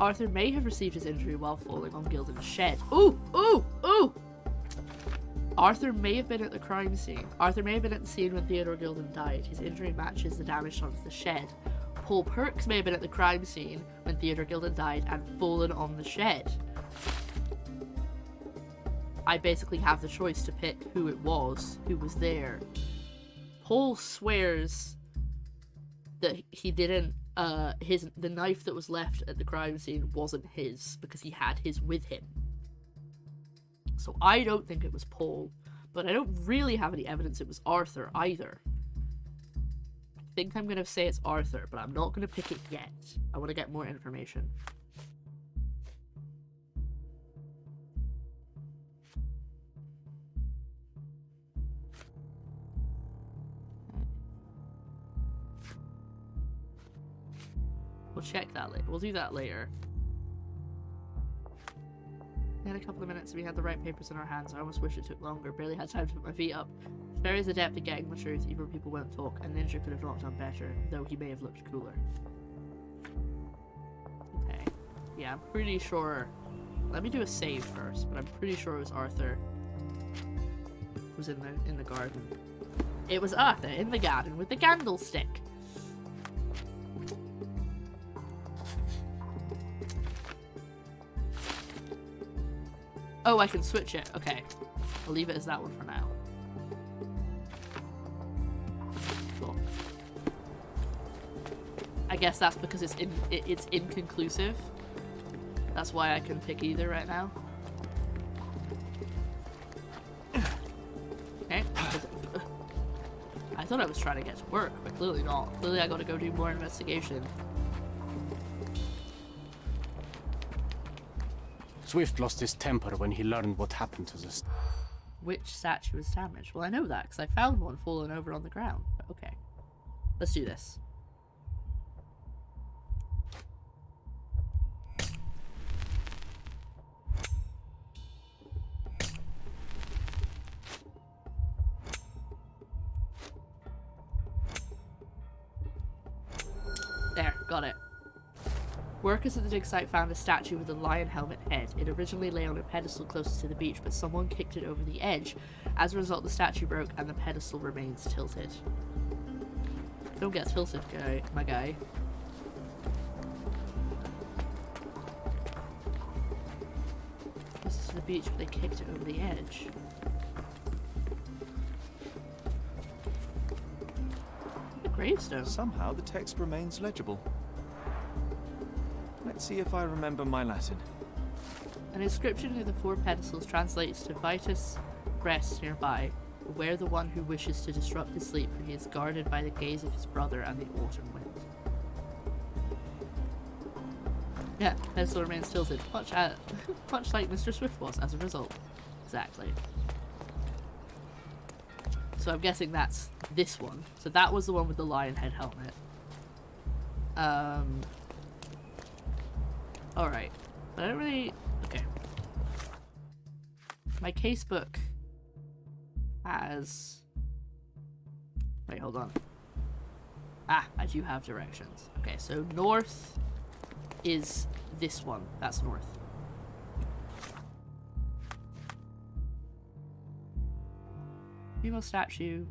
Arthur may have received his injury while falling on Gilded's shed. Ooh! Ooh! Ooh! Arthur may have been at the crime scene. Arthur may have been at the scene when Theodore Gilded died. His injury matches the damage done to the shed. Paul Perks may have been at the crime scene when Theodore Gilded died and fallen on the shed. I basically have the choice to pick who it was, who was there. Paul swears that he didn't, the knife that was left at the crime scene wasn't his, because he had his with him. So I don't think it was Paul, but I don't really have any evidence it was Arthur either. I think I'm going to say it's Arthur, but I'm not going to pick it yet. I want to get more information. We'll check that later. We'll do that later. We had a couple of minutes and we had the right papers in our hands. I almost wish it took longer. Barely had time to put my feet up. Sperry's adept at getting the truth, even when people won't talk, and Ninja could have not done better, though he may have looked cooler. Okay. Yeah, I'm pretty sure... Let me do a save first, but I'm pretty sure it was Arthur who was in the garden. It was Arthur in the garden with the candlestick. Oh, I can switch it. Okay. I'll leave it as that one for now. Cool. I guess that's because it's inconclusive. That's why I can pick either right now. Okay. I thought I was trying to get to work, but clearly not. Clearly I gotta go do more investigation. Swift lost his temper when he learned what happened to the Which statue was damaged? Well, I know that because I found one fallen over on the ground. But okay. Let's do this. There, got it. Workers at the dig site found a statue with a lion helmet head. It originally lay on a pedestal closest to the beach, but someone kicked it over the edge. As a result, the statue broke and the pedestal remains tilted. Don't get tilted, my guy. Closest to the beach, but they kicked it over the edge. A gravestone. Somehow the text remains legible. Let's see if I remember my Latin. An inscription near the four pedestals translates to Vitus rests nearby, beware the one who wishes to disrupt his sleep, for he is guarded by the gaze of his brother and the autumn wind. Yeah, pedestal remains tilted, much like Mr. Swift was as a result. Exactly. So I'm guessing that's this one. So that was the one with the lion head helmet. Alright. But I don't really... Okay. My casebook has... Wait, hold on. Ah, I do have directions. Okay, so north is this one. That's north. Female statue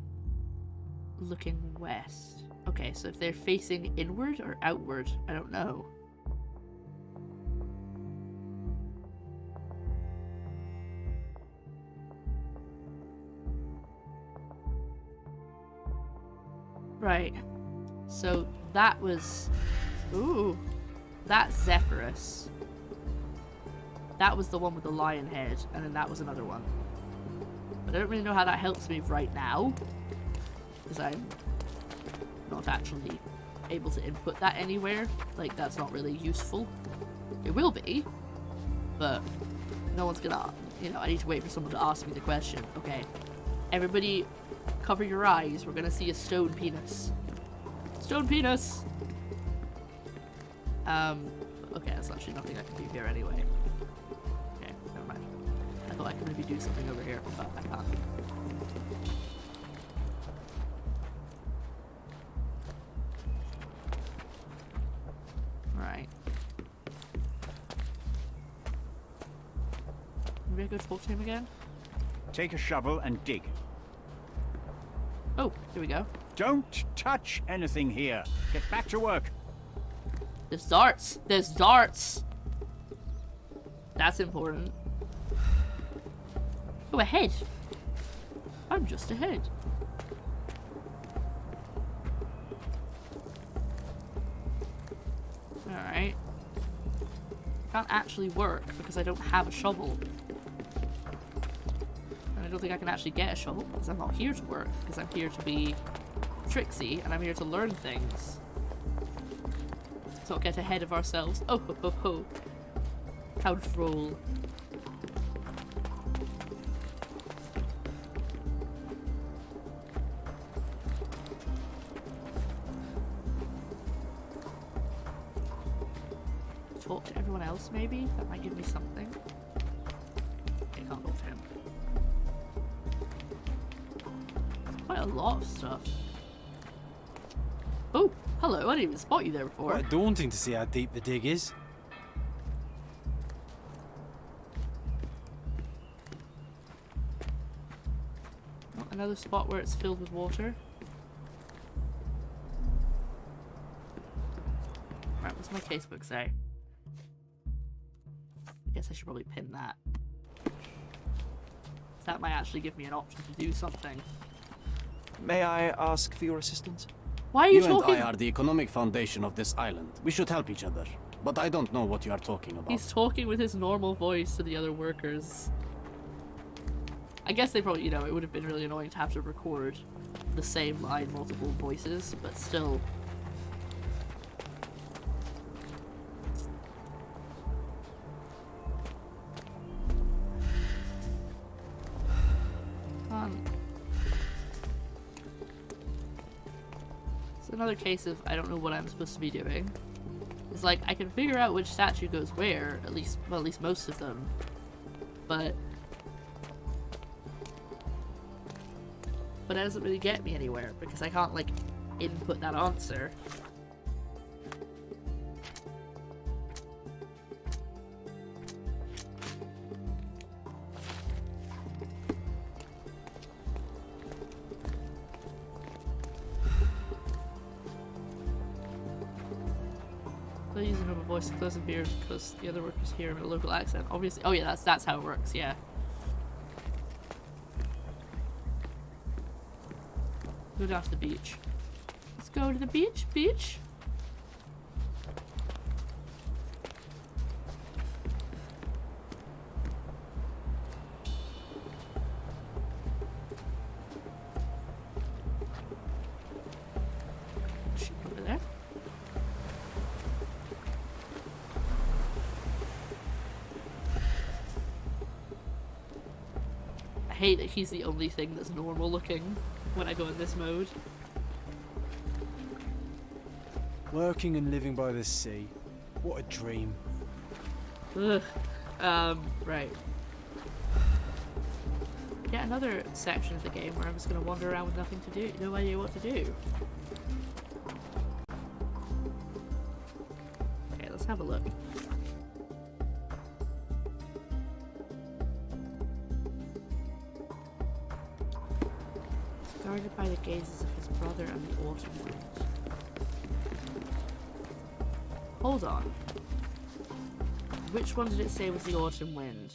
looking west. Okay, so if they're facing inward or outward, I don't know. Right. So that was... Ooh. That's Zephyrus. That was the one with the lion head, and then that was another one. But I don't really know how that helps me right now, because I'm not actually able to input that anywhere. Like, that's not really useful. It will be, but no one's gonna... You know, I need to wait for someone to ask me the question. Okay. Everybody... Cover your eyes. We're gonna see a stone penis. Stone penis! Okay, that's actually nothing I can do here anyway. Okay, never mind. I thought I could maybe do something over here, but I can't. Right. Maybe I go talk to him again? Take a shovel and dig. Oh, here we go. Don't touch anything here. Get back to work. There's darts! There's darts! That's important. Oh, a head! I'm just a head. Alright. Can't actually work because I don't have a shovel. And I don't think I can actually get a shovel because I'm not here to work, because I'm here to be tricksy and I'm here to learn things. Let's not get ahead of ourselves. Oh ho ho ho. How droll. Talk to everyone else maybe? That might give me something. Okay, can't talk to him. Quite a lot of stuff. Oh, hello, I didn't even spot you there before. Quite daunting to see how deep the dig is. Oh, another spot where it's filled with water. Right, what's my casebook say? I guess I should probably pin that. That might actually give me an option to do something. May I ask for your assistance? Why are you You talking? and I are the economic foundation of this island. We should help each other. but I don't know what you are talking about. He's talking with his normal voice to the other workers. I guess they probably, you know, it would have been really annoying to have to record the same line, multiple voices, but still. It's another case of I don't know what I'm supposed to be doing. It's like I can figure out which statue goes where, at least most of them, but it doesn't really get me anywhere because I can't like input that answer. They'll use another voice to close the beard because the other workers hear him in a local accent. Obviously, oh yeah, that's how it works. Yeah. Go down to the beach. Let's go to the beach, beach. Sheep over there. I hate that he's the only thing that's normal looking when I go in this mode. Working and living by the sea. What a dream. Ugh. Right. Yet another section of the game where I'm just gonna wander around with nothing to do, no idea what to do. Okay, let's have a look. Guarded by the gazes of his brother and the autumn wind. Hold on. Which one did it say was the autumn wind?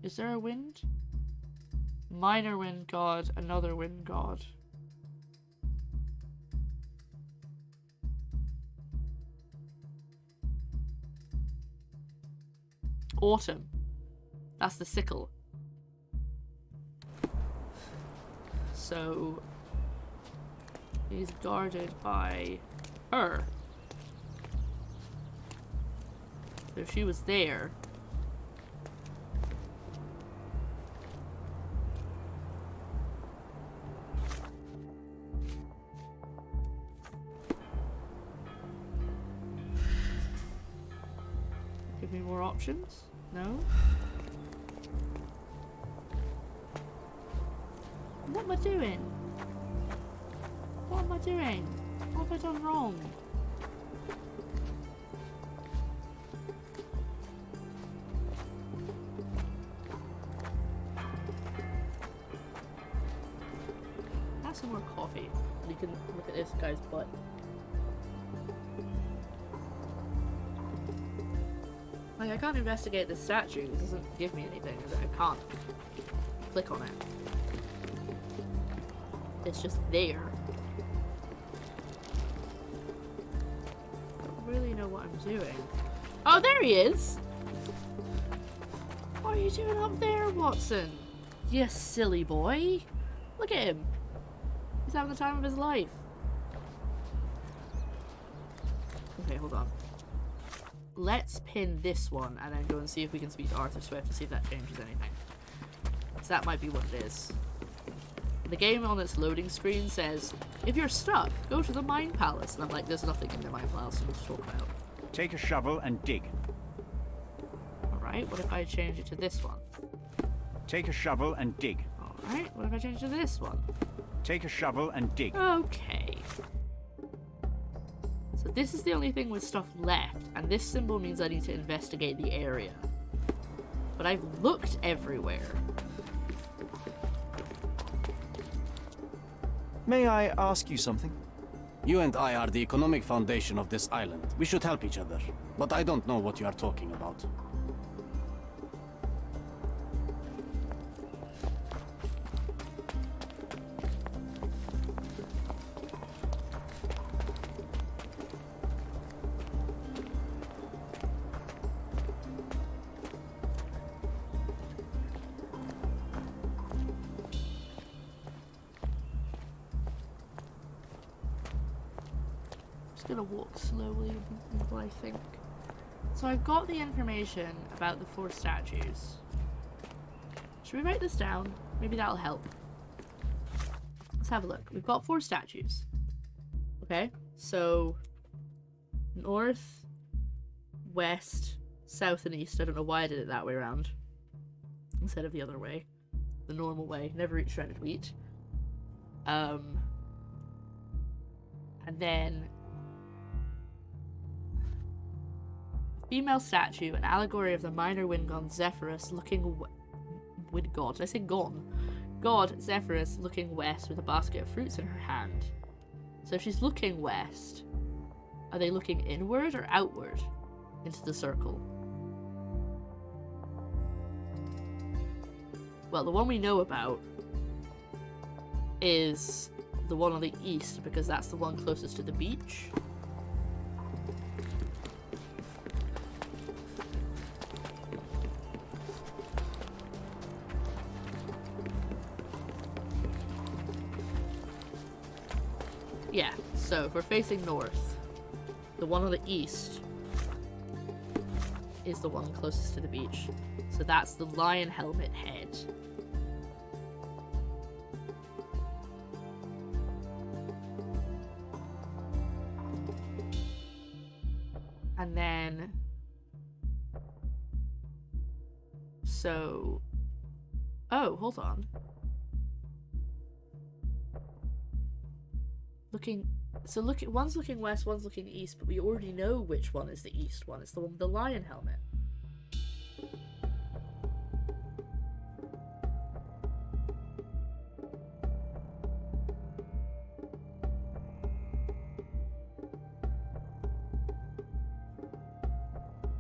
Is there a wind? Minor wind god, another wind god. Autumn. That's the sickle. So he's guarded by her. So she was there. Give me more options? No? What am I doing? What am I doing? What have I done wrong? Have some more coffee. You can look at this guy's butt. Like, I can't investigate this statue. It doesn't give me anything. I can't click on it. It's just there. I don't really know what I'm doing. Oh, there he is! What are you doing up there, Watson? You silly boy. Look at him. He's having the time of his life. Okay, hold on. Let's pin this one and then go and see if we can speak to Arthur Swift to see if that changes anything. So that might be what it is. The game on its loading screen says, if you're stuck, go to the Mine Palace. And I'm like, there's nothing in the Mine Palace to talk about. Take a shovel and dig. Alright, what if I change it to this one? Take a shovel and dig. Alright, what if I change it to this one? Take a shovel and dig. Okay. So this is the only thing with stuff left, and this symbol means I need to investigate the area. But I've looked everywhere. May I ask you something? You and I are the economic foundation of this island. We should help each other. But I don't know what you are talking about. Just gonna walk slowly while I think. So I've got the information about the 4 statues. Should we write this down? Maybe that'll help. Let's have a look. We've got 4 statues. Okay, so north, west, south, and east. I don't know why I did it that way around instead of the other way. The normal way. Never eat shredded wheat. And then female statue, an allegory of the minor wind god Zephyrus looking wind god. Did I say gone? God Zephyrus looking west with a basket of fruits in her hand. So if she's looking west, are they looking inward or outward into the circle? Well, the one we know about is the one on the east, because that's the one closest to the beach. Yeah, so if we're facing north, the one on the east is the one closest to the beach. So that's the lion helmet head. And then... So... Oh, hold on. One's looking west, one's looking east, but we already know which one is the east one. It's the one with the lion helmet.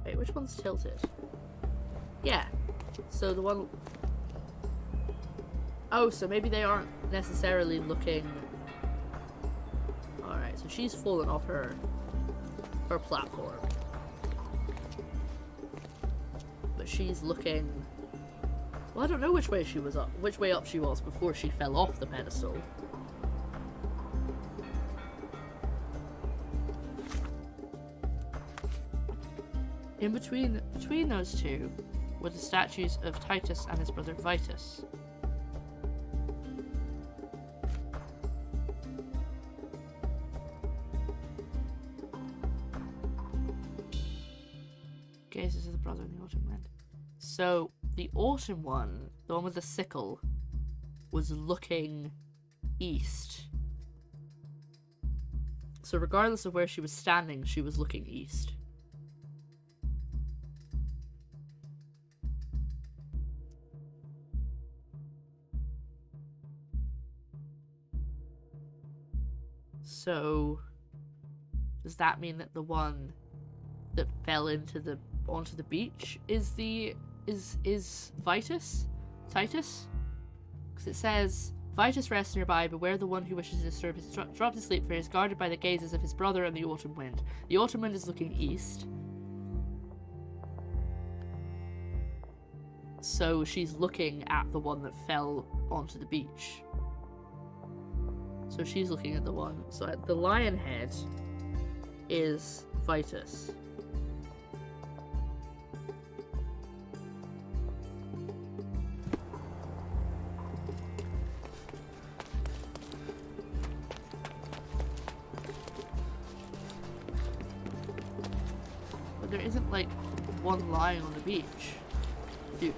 Wait, which one's tilted? Yeah. So the one... Oh, so maybe they aren't necessarily looking... Alright, so she's fallen off her platform. But she's looking... Well, I don't know which way she was up, which way up she was before she fell off the pedestal. In between those two were the statues of Titus and his brother Vitus. Gazes of the brother in the autumn wind. So the autumn one, the one with the sickle, was looking east. So regardless of where she was standing, she was looking east. So does that mean that the one that fell onto the beach is Vitus? Titus? Because it says Vitus rests nearby, beware the one who wishes to disturb his drop to sleep, for he is guarded by the gazes of his brother and the autumn wind. The autumn wind is looking east. So she's looking at the one that fell onto the beach. So she's looking at the one. So the lion head is Vitus. But there isn't like one lying on the beach. Do.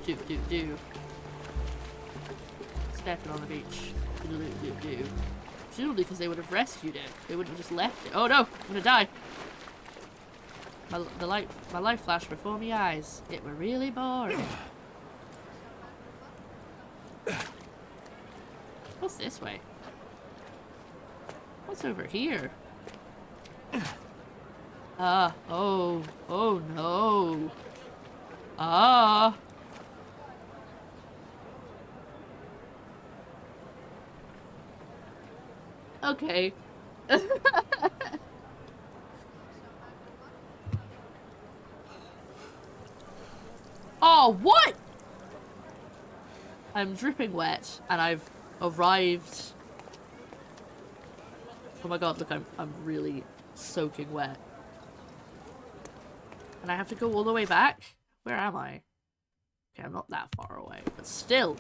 Stepping on the beach. Do. Presumably because they would have rescued it. They wouldn't have just left it. Oh no! I'm gonna die! My life flashed before my eyes. It were really boring. What's this way? What's over here? Oh no. Okay. Oh, what? I'm dripping wet, and I've arrived. Oh my god, look, I'm really soaking wet. And I have to go all the way back? Where am I? Okay, I'm not that far away, but still.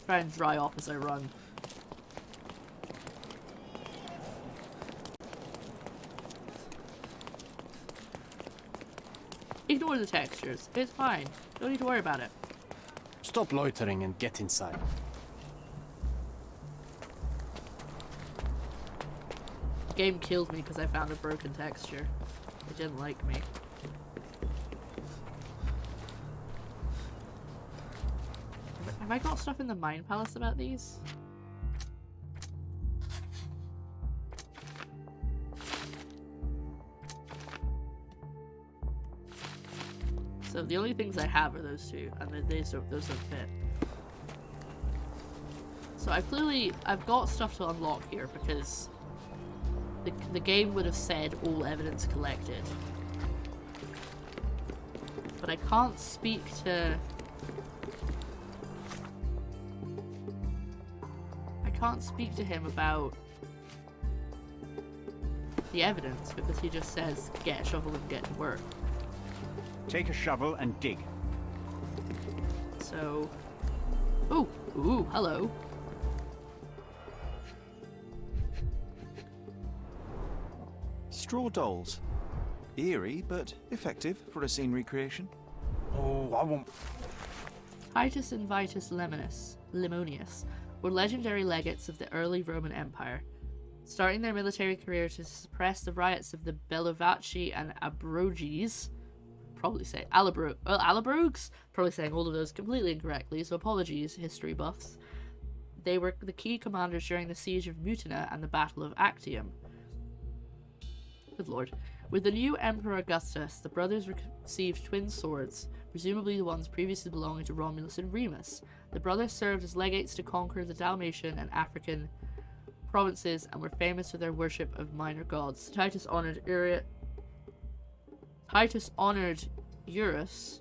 Try and dry off as I run. Ignore the textures. It's fine. Don't need to worry about it. Stop loitering and get inside. The game killed me because I found a broken texture. It didn't like me. Have I got stuff in the Mind Palace about these? So the only things I have are those two, and those don't fit. So I've got stuff to unlock here because the game would have said all evidence collected. But I can't speak to... I can't speak to him about the evidence because he just says, get a shovel and get to work. Take a shovel and dig. So... Ooh, hello. Straw dolls. Eerie, but effective for a scene recreation. Oh, I want... Titus and Vitus Lemonius were legendary legates of the early Roman Empire, starting their military career to suppress the riots of the Bellovaci and Abroges. Probably say Alabrogues. Probably saying all of those completely incorrectly, so apologies, history buffs. They were the key commanders during the siege of Mutina and the Battle of Actium. Good lord. With the new Emperor Augustus, the brothers received twin swords, presumably the ones previously belonging to Romulus and Remus. The brothers served as legates to conquer the Dalmatian and African provinces and were famous for their worship of minor gods. Titus honored Eurus,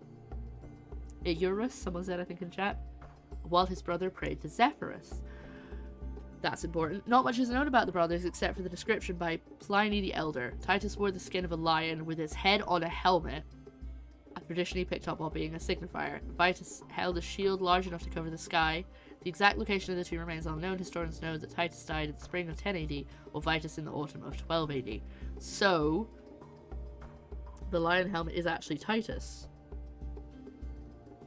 someone said I think in chat, while his brother prayed to Zephyrus. That's important. Not much is known about the brothers except for the description by Pliny the Elder. Titus wore the skin of a lion with his head on a helmet, a tradition he picked up while being a signifier. Vitus held a shield large enough to cover the sky. The exact location of the two remains unknown. Historians know that Titus died in the spring of 10 AD, or Vitus in the autumn of 12 AD. So, the lion helmet is actually Titus.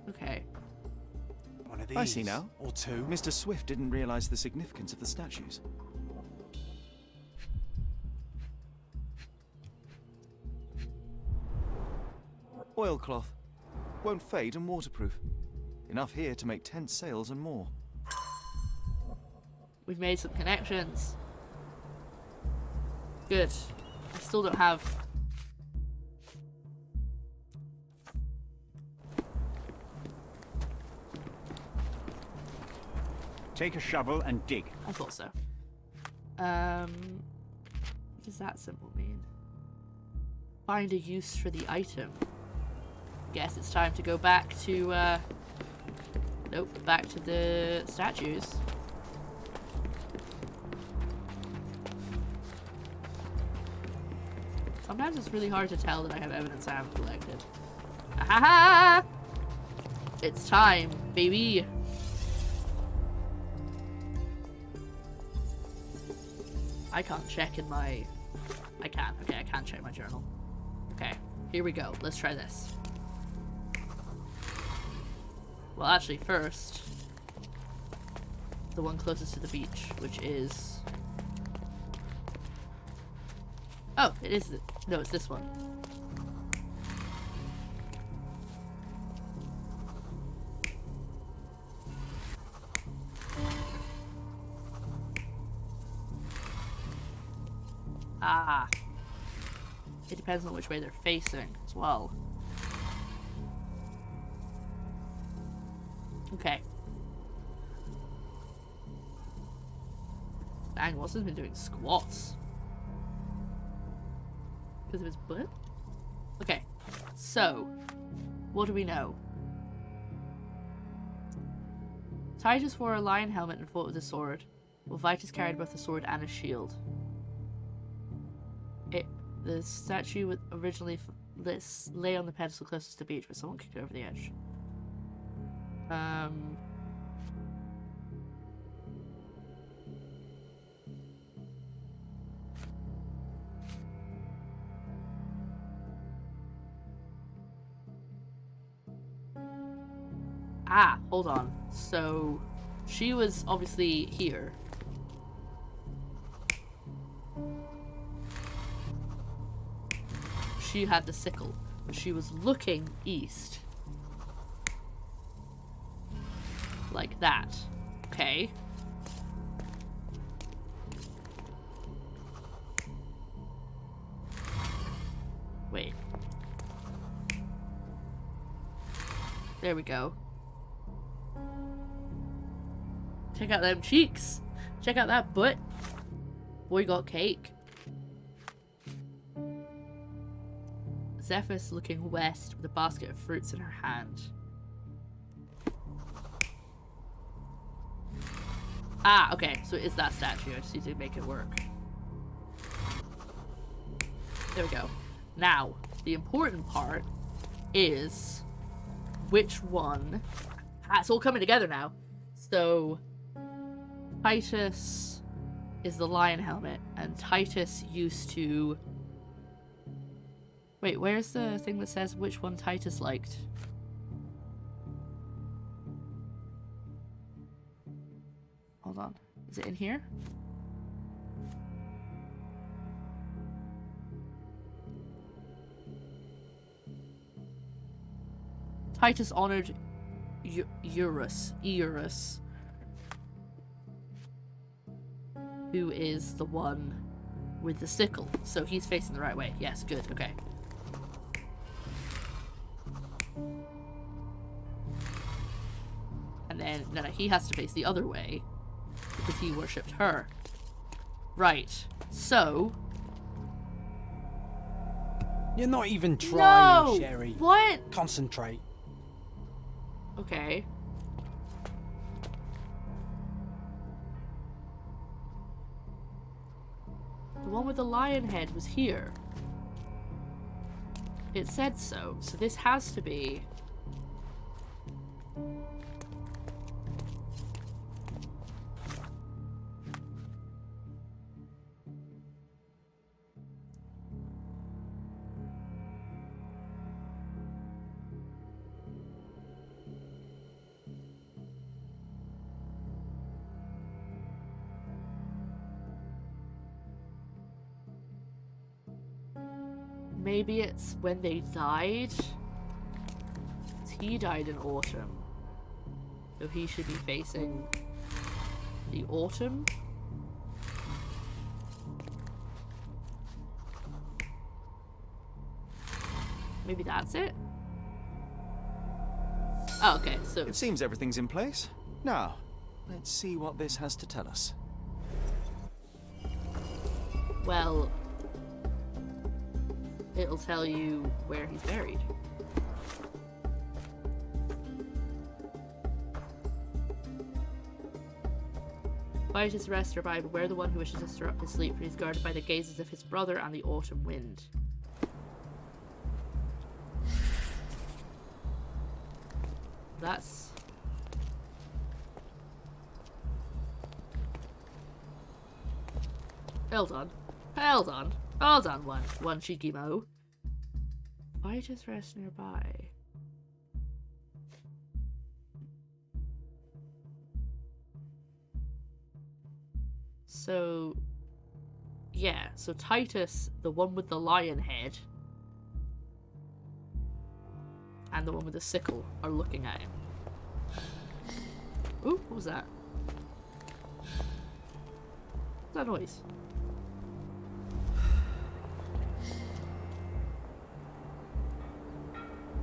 Okay. One of these. I see now. Or two. Mr. Swift didn't realize the significance of the statues. Oilcloth. Won't fade and waterproof. Enough here to make 10 sails and more. We've made some connections. Good. I still don't have... Take a shovel and dig. I thought so. What does that symbol mean? Find a use for the item. Guess it's time to go back to, nope, back to the statues. Sometimes it's really hard to tell that I have evidence I haven't collected. Ahaha! It's time, baby! I can't check in my... I can. Okay, I can check my journal. Okay, here we go. Let's try this. Well, actually, first, the one closest to the beach, which is... Oh, it is... No, it's this one. Ah. It depends on which way they're facing as well. Okay. Dang, Watson's been doing squats. Because of his butt? Okay. So, what do we know? Titus wore a lion helmet and fought with a sword. Well, Vitus carried both a sword and a shield. The statue originally lay on the pedestal closest to the beach, but someone kicked it over the edge. Ah, hold on. So, she was obviously here. She had the sickle, but she was looking east. Like that. Okay. Wait. There we go. Check out them cheeks. Check out that butt. Boy got cake. Zephyr's looking west with a basket of fruits in her hand. Ah, okay, so it is that statue. I just need to make it work. There we go. Now, the important part is which one... Ah, it's all coming together now. So, Titus is the lion helmet, and Titus used to... Wait, where's the thing that says which one Titus liked? Hold on. Is it in here? Titus honored Eurus, who is the one with the sickle. So he's facing the right way. Yes, good, okay. And then no, he has to face the other way because he worshipped her. Right. So... You're not even trying, No! Sherry. What? Concentrate. Okay. The one with the lion head was here. It said so, so this has to be... Maybe it's when they died? He died in autumn. So he should be facing the autumn? Maybe that's it? Oh, okay, so... It seems everything's in place. Now, let's see what this has to tell us. Well... It'll tell you where he's buried. Quiet his rest or by, beware the one who wishes to disrupt his sleep, for he's guarded by the gazes of his brother and the autumn wind. That's... Hold on. Hold on. Hold on, one cheeky mo. Why just rest nearby? So, yeah, so Titus, the one with the lion head, and the one with the sickle are looking at him. Ooh, what was that? What's that noise?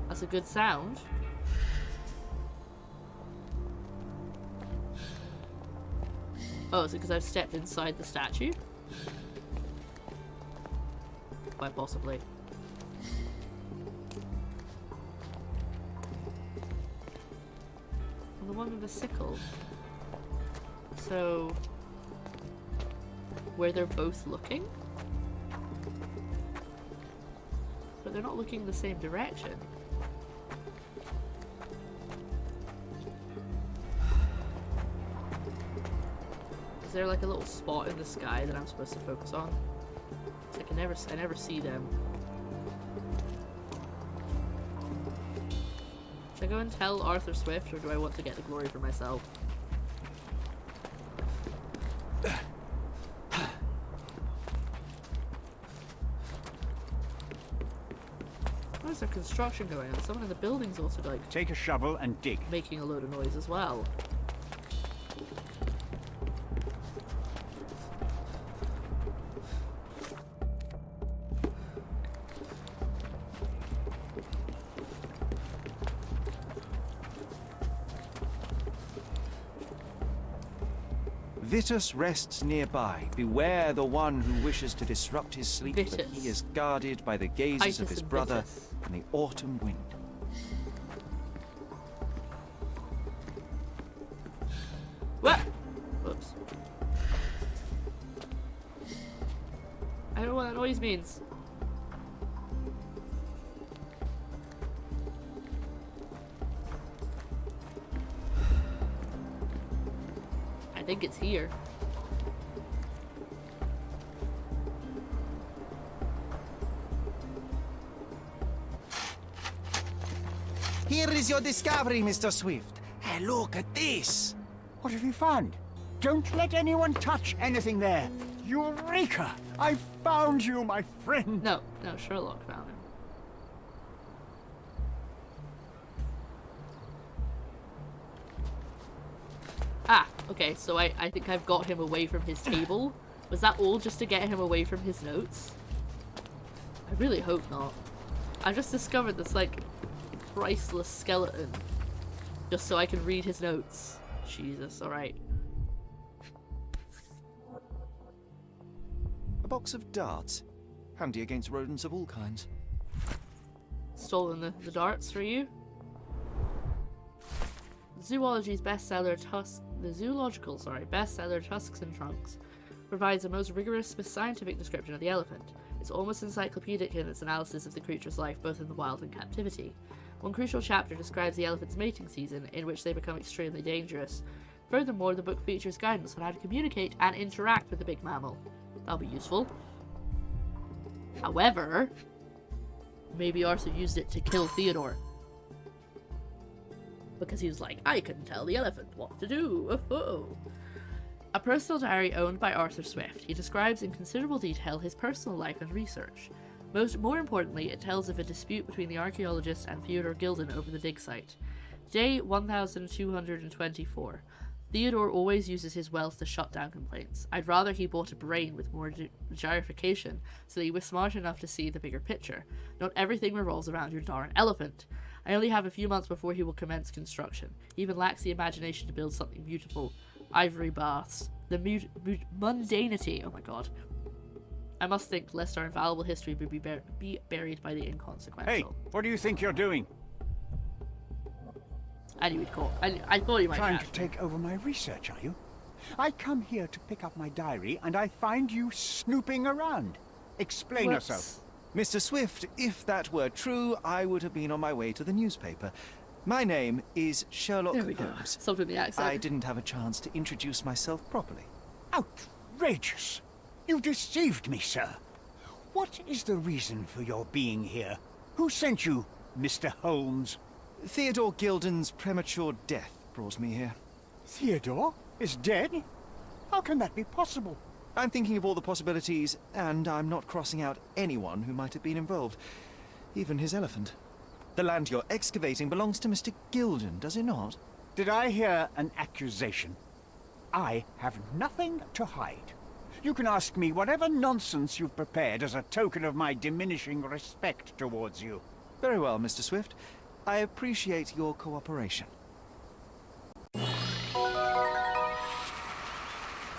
That's a good sound. Oh, is it because I've stepped inside the statue? Quite possibly. And the one with the sickle. So... where they're both looking. But they're not looking the same direction. Is there like a little spot in the sky that I'm supposed to focus on? It's like I never see them. Should I go and tell Arthur Swift, or do I want to get the glory for myself? Why is there construction going on? Someone in the building's also like Take a shovel and dig. making a load of noise as well. Vitus rests nearby. Beware the one who wishes to disrupt his sleep, but Vitus. he is guarded by the gazes Titus of his and brother Vitus. and the autumn wind. What? Whoops. I don't know what that noise means. I think it's here. Here is your discovery, Mr. Swift. Hey, look at this. What have you found? Don't let anyone touch anything there. Eureka! I found you, my friend. No, Sherlock found him. Ah, okay, so I think I've got him away from his table. Was that all just to get him away from his notes? I really hope not. I've just discovered this, like, priceless skeleton. Just so I can read his notes. Jesus, alright. A box of darts. Handy against rodents of all kinds. Stolen the darts for you. Zoology's bestseller the zoological bestseller Tusks and Trunks provides a most rigorous scientific description of the elephant. It's almost encyclopedic in its analysis of the creature's life both in the wild and captivity. One crucial chapter describes the elephant's mating season, in which they become extremely dangerous. Furthermore, the book features guidance on how to communicate and interact with the big mammal. That'll be useful. However, maybe Arthur used it to kill Theodore. Because he was like, I can tell the elephant what to do. Oh. A personal diary owned by Arthur Swift, he describes in considerable detail his personal life and research. More importantly, it tells of a dispute between the archaeologist and Theodore Gilded over the dig site. Day 1224. Theodore always uses his wealth to shut down complaints. I'd rather he bought a brain with more gyrification, so that he was smart enough to see the bigger picture. Not everything revolves around your darn elephant. I only have a few months before he will commence construction. He even lacks the imagination to build something beautiful. Ivory baths. The mundanity. Oh my god. I must think, lest our invaluable history would be buried by the inconsequential. Hey, what do you think you're doing? I knew he'd call. I thought he might Trying catch to take over my research, are you? I come here to pick up my diary, and I find you snooping around. Explain yourself. Mr. Swift, if that were true, I would have been on my way to the newspaper. My name is Sherlock Holmes. Something in the accent. I didn't have a chance to introduce myself properly. Outrageous! You deceived me, sir. What is the reason for your being here? Who sent you, Mr. Holmes? Theodore Gilden's premature death brought me here. Theodore is dead? How can that be possible? I'm thinking of all the possibilities, and I'm not crossing out anyone who might have been involved. Even his elephant. The land you're excavating belongs to Mr. Gilden, does it not? Did I hear an accusation? I have nothing to hide. You can ask me whatever nonsense you've prepared as a token of my diminishing respect towards you. Very well, Mr. Swift. I appreciate your cooperation.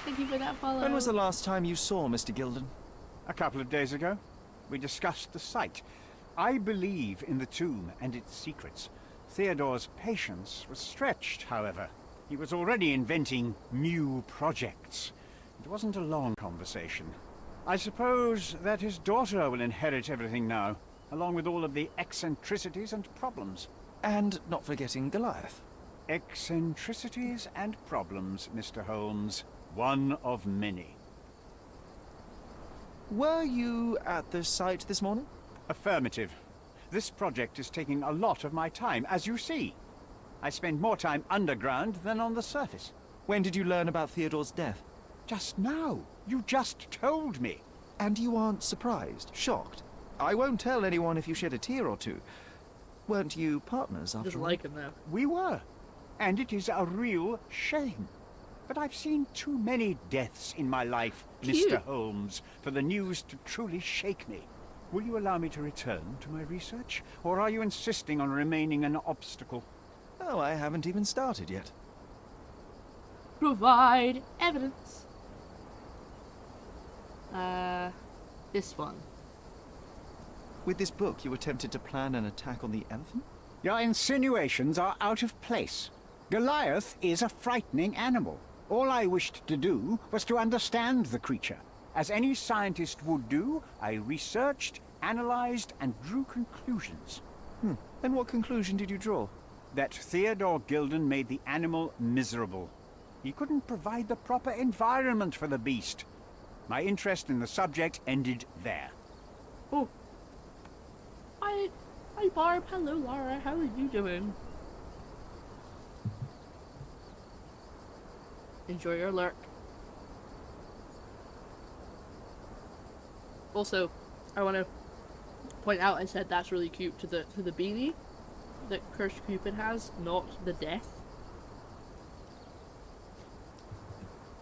Thank you for that follow. When was the last time you saw Mr. Gilden? A couple of days ago, we discussed the site. I believe in the tomb and its secrets. Theodore's patience was stretched, however. He was already inventing new projects. It wasn't a long conversation. I suppose that his daughter will inherit everything now, along with all of the eccentricities and problems. And not forgetting Goliath. Eccentricities and problems, Mr. Holmes. One of many. Were you at the site this morning? Affirmative. This project is taking a lot of my time, as you see. I spend more time underground than on the surface. When did you learn about Theodore's death? Just now. You just told me. And you aren't surprised, shocked? I won't tell anyone if you shed a tear or two. Weren't you partners after Doesn't all? like him though. We were. And it is a real shame. But I've seen too many deaths in my life, Cute. Mr. Holmes, for the news to truly shake me. Will you allow me to return to my research? Or are you insisting on remaining an obstacle? Oh, I haven't even started yet. Provide evidence. This one. With this book, you attempted to plan an attack on the elephant? Your insinuations are out of place. Goliath is a frightening animal. All I wished to do was to understand the creature. As any scientist would do, I researched, analyzed, and drew conclusions. And what conclusion did you draw? That Theodore Gilded made the animal miserable. He couldn't provide the proper environment for the beast. My interest in the subject ended there. Oh. Hi, Barb. Hello, Laura. How are you doing? Enjoy your lurk. Also, I want to point out I said that's really cute to the beanie that Cursed Cupid has, not the death.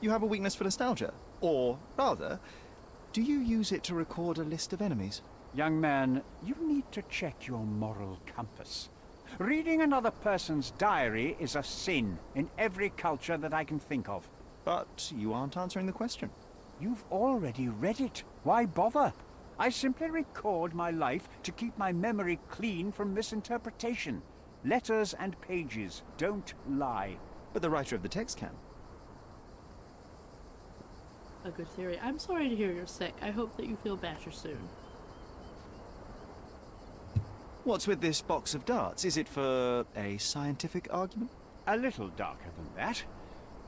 You have a weakness for nostalgia? Or, rather, do you use it to record a list of enemies? Young man, you need to check your moral compass. Reading another person's diary is a sin in every culture that I can think of. But you aren't answering the question. You've already read it. Why bother? I simply record my life to keep my memory clean from misinterpretation. Letters and pages don't lie. But the writer of the text can. A good theory. I'm sorry to hear you're sick. I hope that you feel better soon. What's with this box of darts? Is it for a scientific argument? A little darker than that.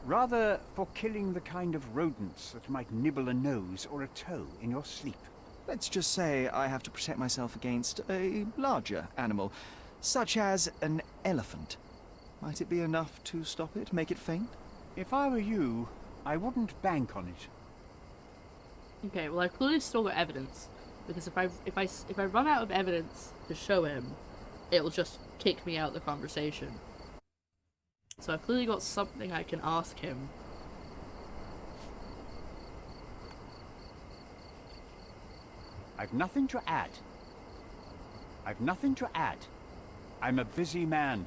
Rather for killing the kind of rodents that might nibble a nose or a toe in your sleep. Let's just say I have to protect myself against a larger animal, such as an elephant. Might it be enough to stop it, make it faint? If I were you, I wouldn't bank on it. Okay, well I've clearly still got evidence, because if I run out of evidence to show him, it'll just kick me out of the conversation. So I've clearly got something I can ask him. I've nothing to add. I've nothing to add. I'm a busy man.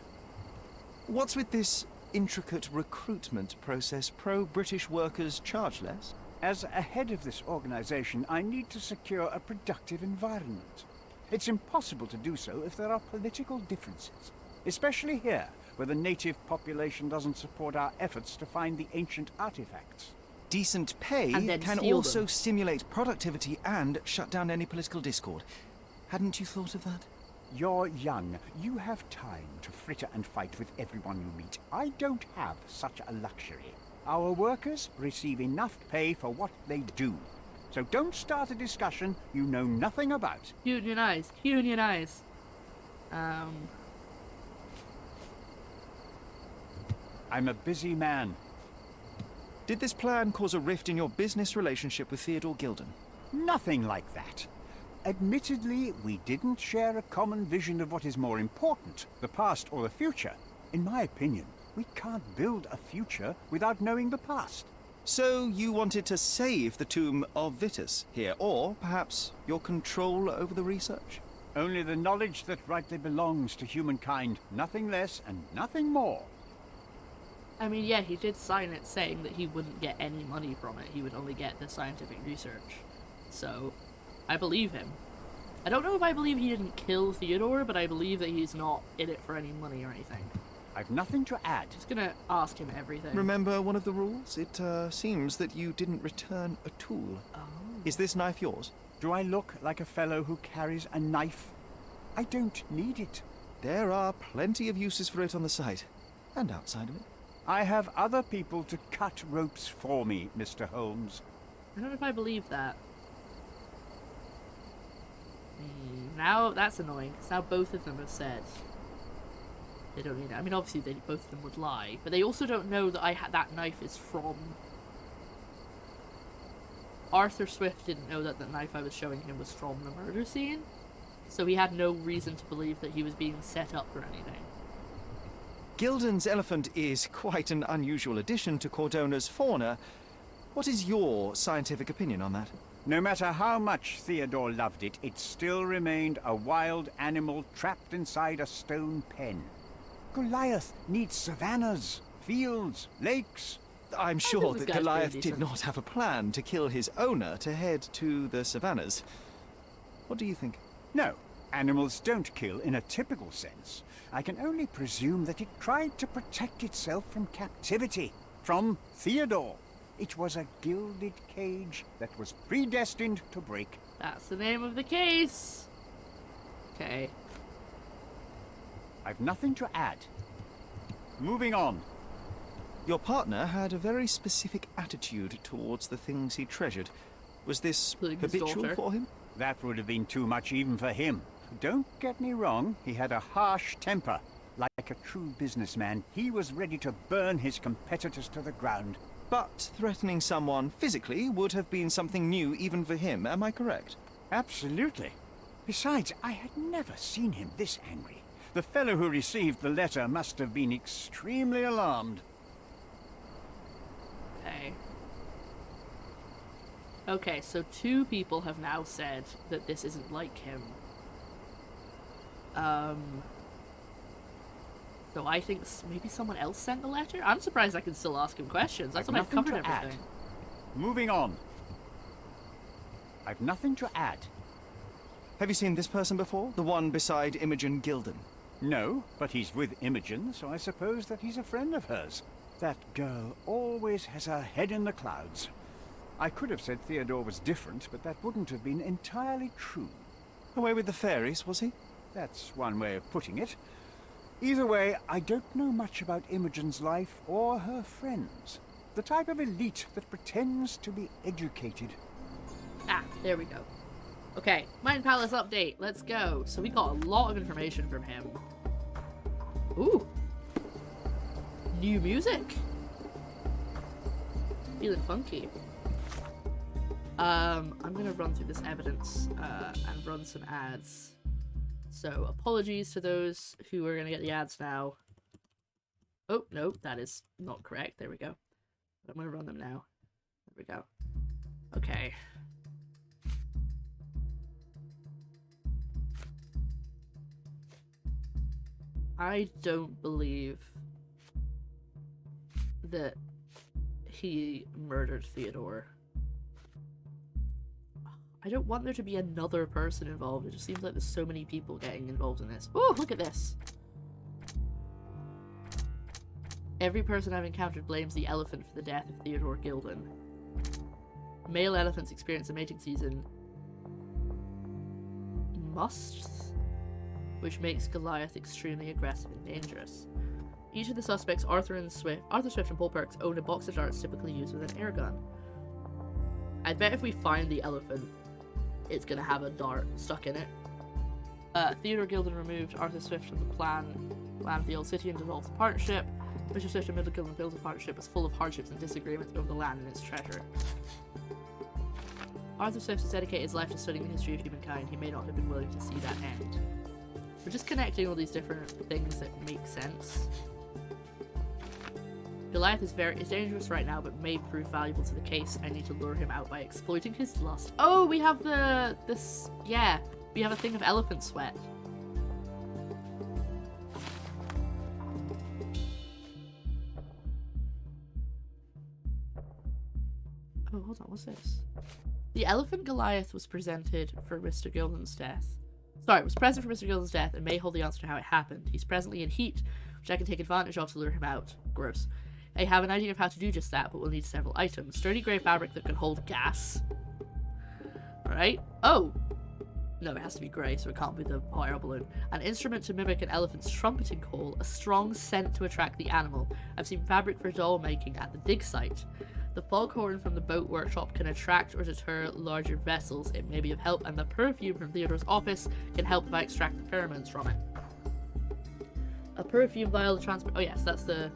What's with this intricate recruitment process? Pro-British workers charge less? As a head of this organization, I need to secure a productive environment. It's impossible to do so if there are political differences, especially here, where the native population doesn't support our efforts to find the ancient artifacts. Decent pay And then can steal also them. stimulate productivity and shut down any political discord. Hadn't you thought of that? You're young. You have time to fritter and fight with everyone you meet. I don't have such a luxury. Our workers receive enough pay for what they do. So don't start a discussion you know nothing about. Unionize. Unionize. I'm a busy man. Did this plan cause a rift in your business relationship with Theodore Gilded? Nothing like that. Admittedly, we didn't share a common vision of what is more important, the past or the future. In my opinion, we can't build a future without knowing the past. So you wanted to save the tomb of Vitus here, or perhaps your control over the research? Only the knowledge that rightly belongs to humankind, nothing less and nothing more. I mean, yeah, he did sign it saying that he wouldn't get any money from it. He would only get the scientific research. So, I believe him. I don't know if I believe he didn't kill Theodore, but I believe that he's not in it for any money or anything. I've nothing to add. Just gonna ask him everything. Remember one of the rules? It seems that you didn't return a tool. Oh. Is this knife yours? Do I look like a fellow who carries a knife? I don't need it. There are plenty of uses for it on the site, and outside of it. I have other people to cut ropes for me, Mr. Holmes. I don't know if I believe that. Now that's annoying, because now both of them have said they don't need it. I mean, obviously both of them would lie, but they also don't know that that knife is from... Arthur Swift didn't know that the knife I was showing him was from the murder scene, so he had no reason to believe that he was being set up or anything. Gilden's elephant is quite an unusual addition to Cordona's fauna. What is your scientific opinion on that? No matter how much Theodore loved it, it still remained a wild animal trapped inside a stone pen. Goliath needs savannas, fields, lakes. I'm think sure this that guy's Goliath pretty did decent. not have a plan to kill his owner to head to the savannas. What do you think? No, animals don't kill in a typical sense. I can only presume that it tried to protect itself from captivity, from Theodore. It was a gilded cage that was predestined to break. That's the name of the case! Okay. I've nothing to add. Moving on. Your partner had a very specific attitude towards the things he treasured. Was this Including his habitual daughter. for him? That would have been too much even for him. Don't get me wrong, he had a harsh temper. Like a true businessman, he was ready to burn his competitors to the ground. But threatening someone physically would have been something new even for him, am I correct? Absolutely. Besides, I had never seen him this angry. The fellow who received the letter must have been extremely alarmed. Okay. Okay, so 2 people have now said that this isn't like him. So I think maybe someone else sent the letter? I'm surprised I can still ask him questions. I I've thought I'd nothing covered to add. everything. Moving on. I've nothing to add. Have you seen this person before? The one beside Imogen Gilden? No, but he's with Imogen, so I suppose that he's a friend of hers. That girl always has her head in the clouds. I could have said Theodore was different, but that wouldn't have been entirely true. Away with the fairies, was he? That's one way of putting it. Either way, I don't know much about Imogen's life or her friends. The type of elite that pretends to be educated. Ah, there we go. Okay, Mind Palace update. Let's go. So we got a lot of information from him. Ooh. New music. Feeling funky. I'm gonna run through this evidence and run some ads. So apologies to those who are gonna get the ads now. Oh, no, that is not correct. There we go. I'm gonna run them now. There we go. Okay. I don't believe that he murdered Theodore. I don't want there to be another person involved. It just seems like there's so many people getting involved in this. Oh, look at this! Every person I've encountered blames the elephant for the death of Theodore Gilden. Male elephants experience a mating season. Musts? Which makes Goliath extremely aggressive and dangerous. Each of the suspects, Arthur Swift and Paul Perks, own a box of darts typically used with an air gun. I bet if we find the elephant, it's gonna have a dart stuck in it. Theodore Gilden removed Arthur Swift from the plan of the old city and dissolved the partnership. Mr. Swift and Middle Gilden built a partnership was full of hardships and disagreements over the land and its treasure. Arthur Swift has dedicated his life to studying the history of humankind. He may not have been willing to see that end. We're just connecting all these different things that make sense. Goliath is dangerous right now, but may prove valuable to the case. I need to lure him out by exploiting his lust. Oh, we have we have a thing of elephant sweat. Oh, hold on, what's this? The elephant Goliath was presented for Mr. Gilden's death. Sorry, was present for Mr. Gilden's death and may hold the answer to how it happened. He's presently in heat which I can take advantage of to lure him out. Gross. I have an idea of how to do just that, but we'll need several items. Sturdy grey fabric that can hold gas. Alright. Oh! No, it has to be grey, so it can't be the hot air balloon. An instrument to mimic an elephant's trumpeting call. A strong scent to attract the animal. I've seen fabric for doll making at the dig site. The foghorn from the boat workshop can attract or deter larger vessels. It may be of help, and the perfume from Theodore's office can help if I extract the pheromones from it. A perfume vial to transport. Oh yes, that's the...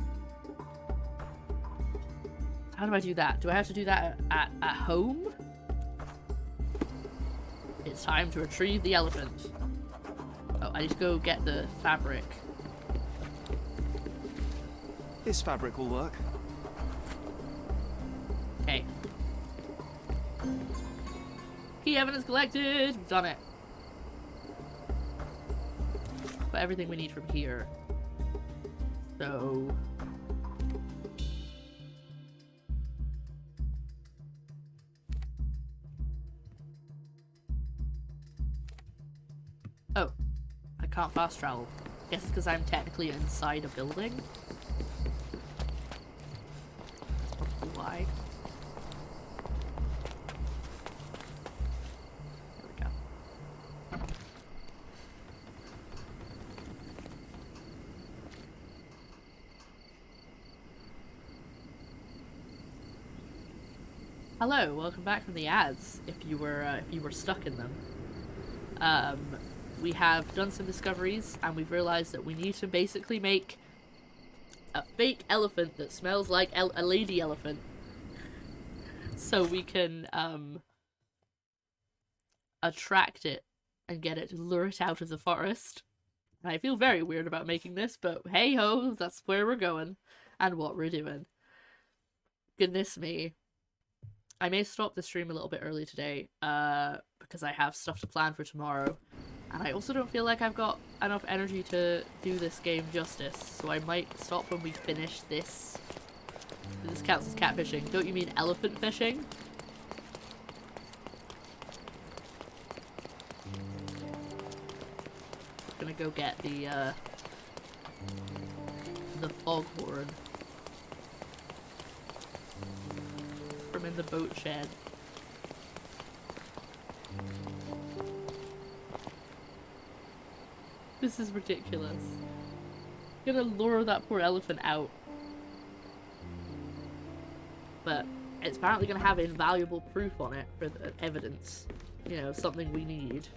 How do I do that? Do I have to do that at home? It's time to retrieve the elephant. Oh, I need to go get the fabric. This fabric will work. Okay. Key evidence collected! We've done it. Got everything we need from here. So... Oh, I can't fast travel. Guess it's because I'm technically inside a building. That's probably why. There we go. Hello, welcome back from the ads. If you were stuck in them. We have done some discoveries, and we've realized that we need to basically make a fake elephant that smells like a lady elephant, so we can attract it and get it to lure it out of the forest. And I feel very weird about making this, but hey ho, that's where we're going and what we're doing. Goodness me. I may stop the stream a little bit early today, because I have stuff to plan for tomorrow. And I also don't feel like I've got enough energy to do this game justice, so I might stop when we finish this. This counts as catfishing. Don't you mean elephant fishing? Gonna go get the foghorn from in the boat shed. This is ridiculous. I'm gonna lure that poor elephant out. But it's apparently gonna have invaluable proof on it for the evidence. You know, something we need.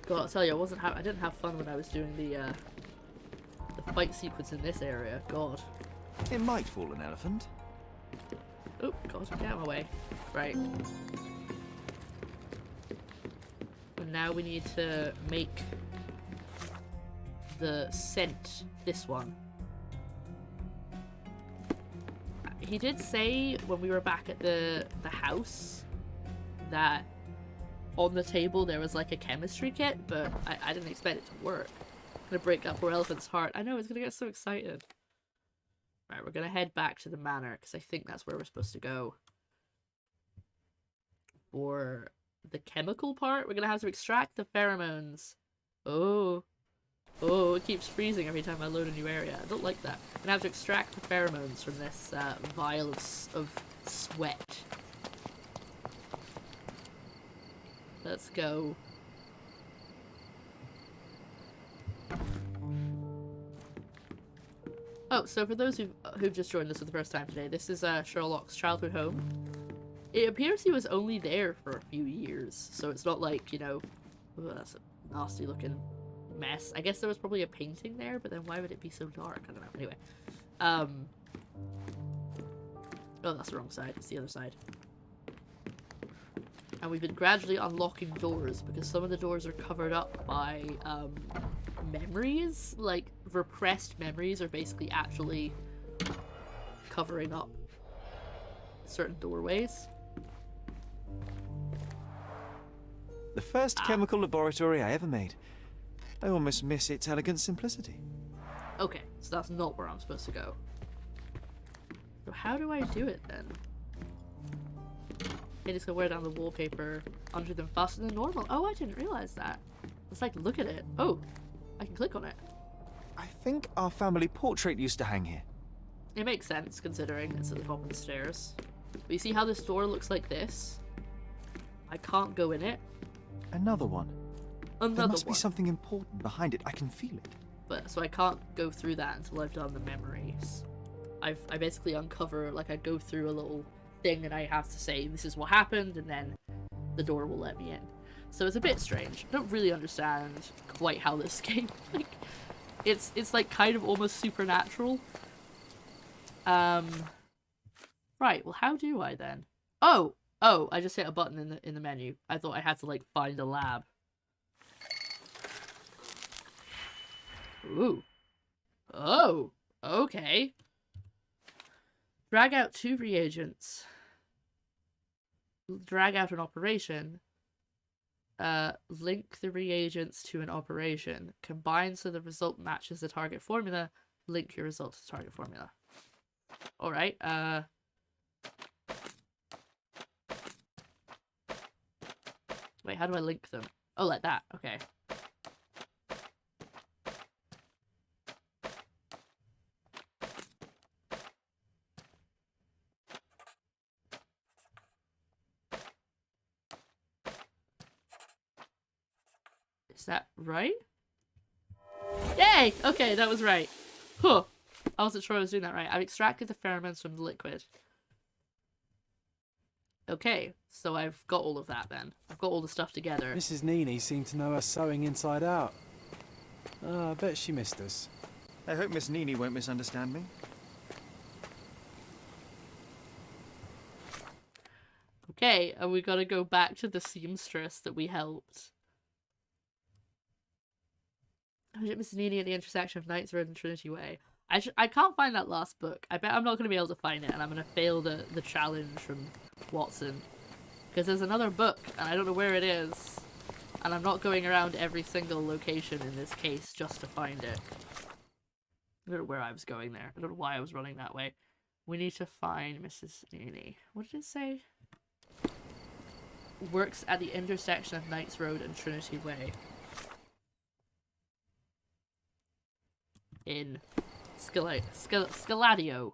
God, I'll tell you, I didn't have fun when I was doing the fight sequence in this area. God. It might fool an elephant. Oh, God, get out of my way. Right. And now we need to make the scent this one. He did say when we were back at the house that on the table there was like a chemistry kit, but I didn't expect it to work. I'm gonna break that poor elephant's heart. I know, it's gonna get so excited. Right, we're gonna head back to the manor because I think that's where we're supposed to go. For the chemical part, we're gonna have to extract the pheromones. Oh, it keeps freezing every time I load a new area. I don't like that. I'm gonna have to extract the pheromones from this vial of sweat. Let's go. Oh, so for those who've just joined us for the first time today, this is Sherlock's childhood home. It appears he was only there for a few years, so it's not like, you know, oh, that's a nasty looking mess. I guess there was probably a painting there, but then why would it be so dark? I don't know. Anyway. Oh, that's the wrong side. It's the other side. And we've been gradually unlocking doors because some of the doors are covered up by memories. Like, repressed memories are basically actually covering up certain doorways. The first chemical laboratory I ever made. I almost miss its elegant simplicity. Okay, so that's not where I'm supposed to go. So how do I do it then? I just gonna wear down the wallpaper under them faster than normal. Oh, I didn't realize that. Let's like look at it. Oh, I can click on it. I think our family portrait used to hang here. It makes sense considering it's at the top of the stairs. But you see how this door looks like this? I can't go in it. Another one. Another There must one. be something important behind it. I can feel it. But so I can't go through that until I've done the memories. I basically uncover, like I go through a little thing and I have to say this is what happened, and then the door will let me in. So it's a bit strange. I don't really understand quite how this game, like, it's like kind of almost supernatural. Right, well how do I then? Oh, I just hit a button in the menu. I thought I had to like find a lab. Ooh. Oh, okay. Drag out 2 reagents. Drag out an operation. Link the reagents to an operation. Combine so the result matches the target formula. Link your result to the target formula. Alright, wait, how do I link them? Oh, like that. Okay. Is that right? Yay! Okay, that was right. Huh. I wasn't sure I was doing that right. I've extracted the pheromones from the liquid. Okay, so I've got all of that then. I've got all the stuff together. Mrs. Nini seemed to know her sewing inside out. I bet she missed us. I hope Miss Nini won't misunderstand me. Okay, and we gotta go back to the seamstress that we helped. Mrs. Nini at the intersection of Knights Road and Trinity Way. I can't find that last book. I bet I'm not going to be able to find it, and I'm going to fail the challenge from Watson. Because there's another book, and I don't know where it is. And I'm not going around every single location in this case just to find it. I don't know where I was going there. I don't know why I was running that way. We need to find Mrs. Nini. What did it say? Works at the intersection of Knights Road and Trinity Way. In Scaladio.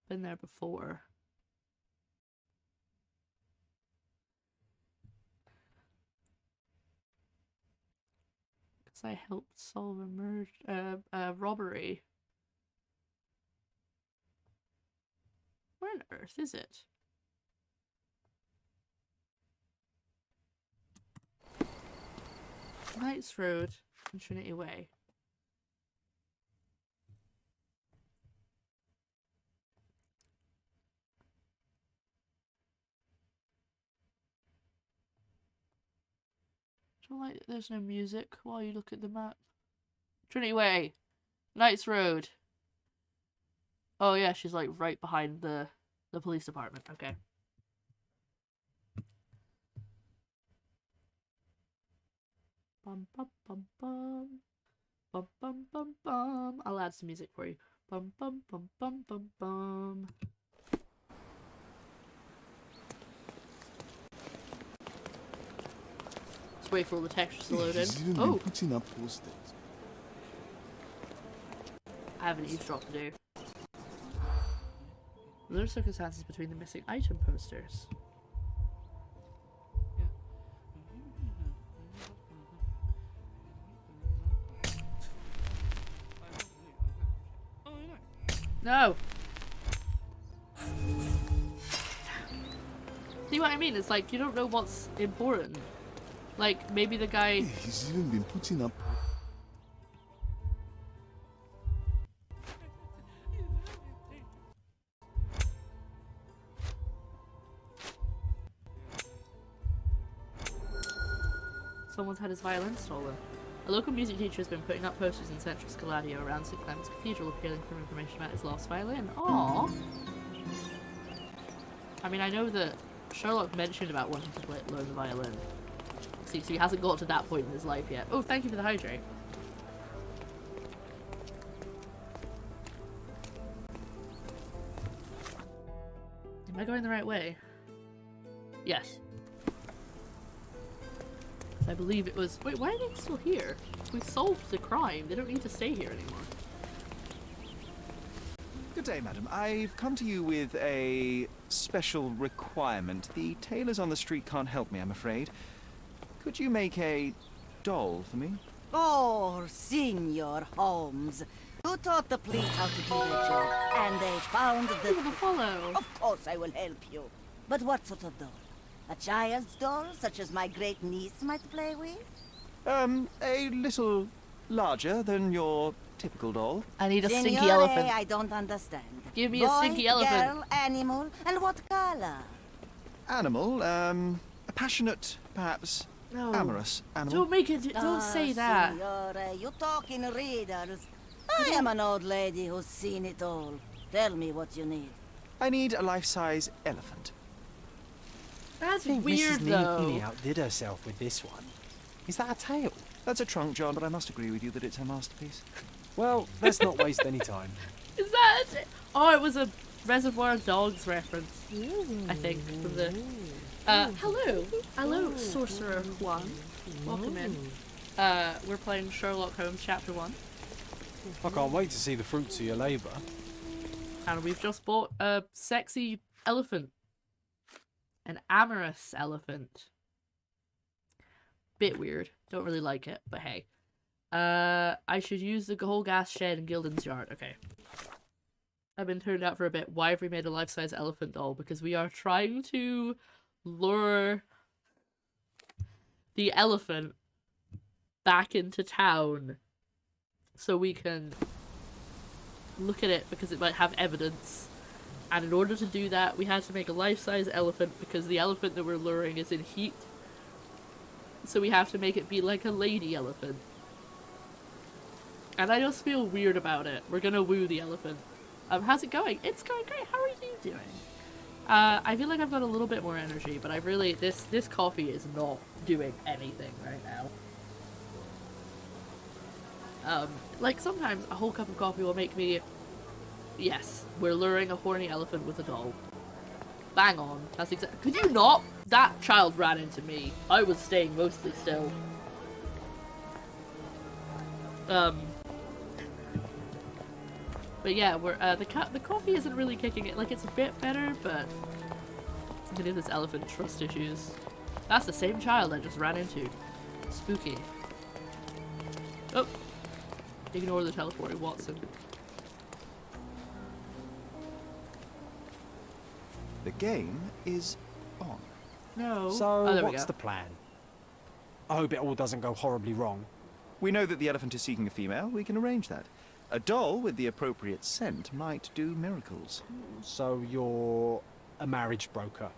Been there before. I helped solve a robbery. Where on earth is it? Knights Road and Trinity Way. I don't like that there's no music while you look at the map. Trinity Way. Knights Road. Oh yeah, she's like right behind the police department. Okay. Bum bum bum bum. Bum bum bum bum. I'll add some music for you. Bum bum bum bum bum bum. Let's wait for all the textures to load in. Oh! I have an eavesdrop to do. There are circumstances between the missing item posters. No! See what I mean? It's like, you don't know what's important. Like, maybe the guy... He's even been putting up... Someone's had his violin stolen. A local music teacher has been putting up posters in central Scaladio around St. Clement's Cathedral appealing for information about his lost violin. Aww! I mean, I know that Sherlock mentioned about wanting to learn the violin. See, so he hasn't got to that point in his life yet. Oh, thank you for the hydrate. Am I going the right way? Yes. I believe it was... Wait, why are they still here? We solved the crime. They don't need to stay here anymore. Good day, madam. I've come to you with a special requirement. The tailors on the street can't help me, I'm afraid. Could you make a doll for me? Oh, Senor Holmes. You taught the police how to do their job, and they found the... People to follow. Of course I will help you. But what sort of doll? A child's doll, such as my great niece might play with? A little larger than your typical doll. I need a stinky Signore, elephant. I don't understand. Give me a stinky elephant. Girl, animal, and what color? Animal, a passionate, perhaps No. amorous animal. Don't make it. Don't say that. Signore, you talk in riddles. I am an old lady who's seen it all. Tell me what you need. I need a life-size elephant. That's I think weird, Mrs. though. Neely outdid herself with this one. Is that a tail? That's a trunk, John, but I must agree with you that it's her masterpiece. Well, let's not waste any time. Is that? Oh, it was a Reservoir Dogs reference. I think from the. Hello, Sorcerer Juan. Welcome in. We're playing Sherlock Holmes Chapter 1, I can't wait to see the fruits of your labour. and we've just bought a sexy elephant, an amorous elephant. Bit weird. Don't really like it, but hey. I should use the whole gas shed in Gilded's yard. Okay. I've been turned out for a bit. Why have we made a life-size elephant doll? Because we are trying to lure the elephant back into town so we can look at it because it might have evidence. And in order to do that, we had to make a life-size elephant because the elephant that we're luring is in heat. So we have to make it be like a lady elephant. And I just feel weird about it. We're gonna woo the elephant. How's it going? It's going great. How are you doing? I feel like I've got a little bit more energy, but I really this coffee is not doing anything right now. Like sometimes a whole cup of coffee will make me. Yes, we're luring a horny elephant with a doll. Bang on. That's exactly. Could you not? That child ran into me. I was staying mostly still. But yeah, we're the coffee isn't really kicking it. Like it's a bit better, but I'm gonna have this elephant trust issues. That's the same child I just ran into. Spooky. Oh, ignore the teleporting Watson. The game is on. No. So, Oh, there we what's go. the plan? I hope it all doesn't go horribly wrong. We know that the elephant is seeking a female. We can arrange that. A doll with the appropriate scent might do miracles. So you're a marriage broker.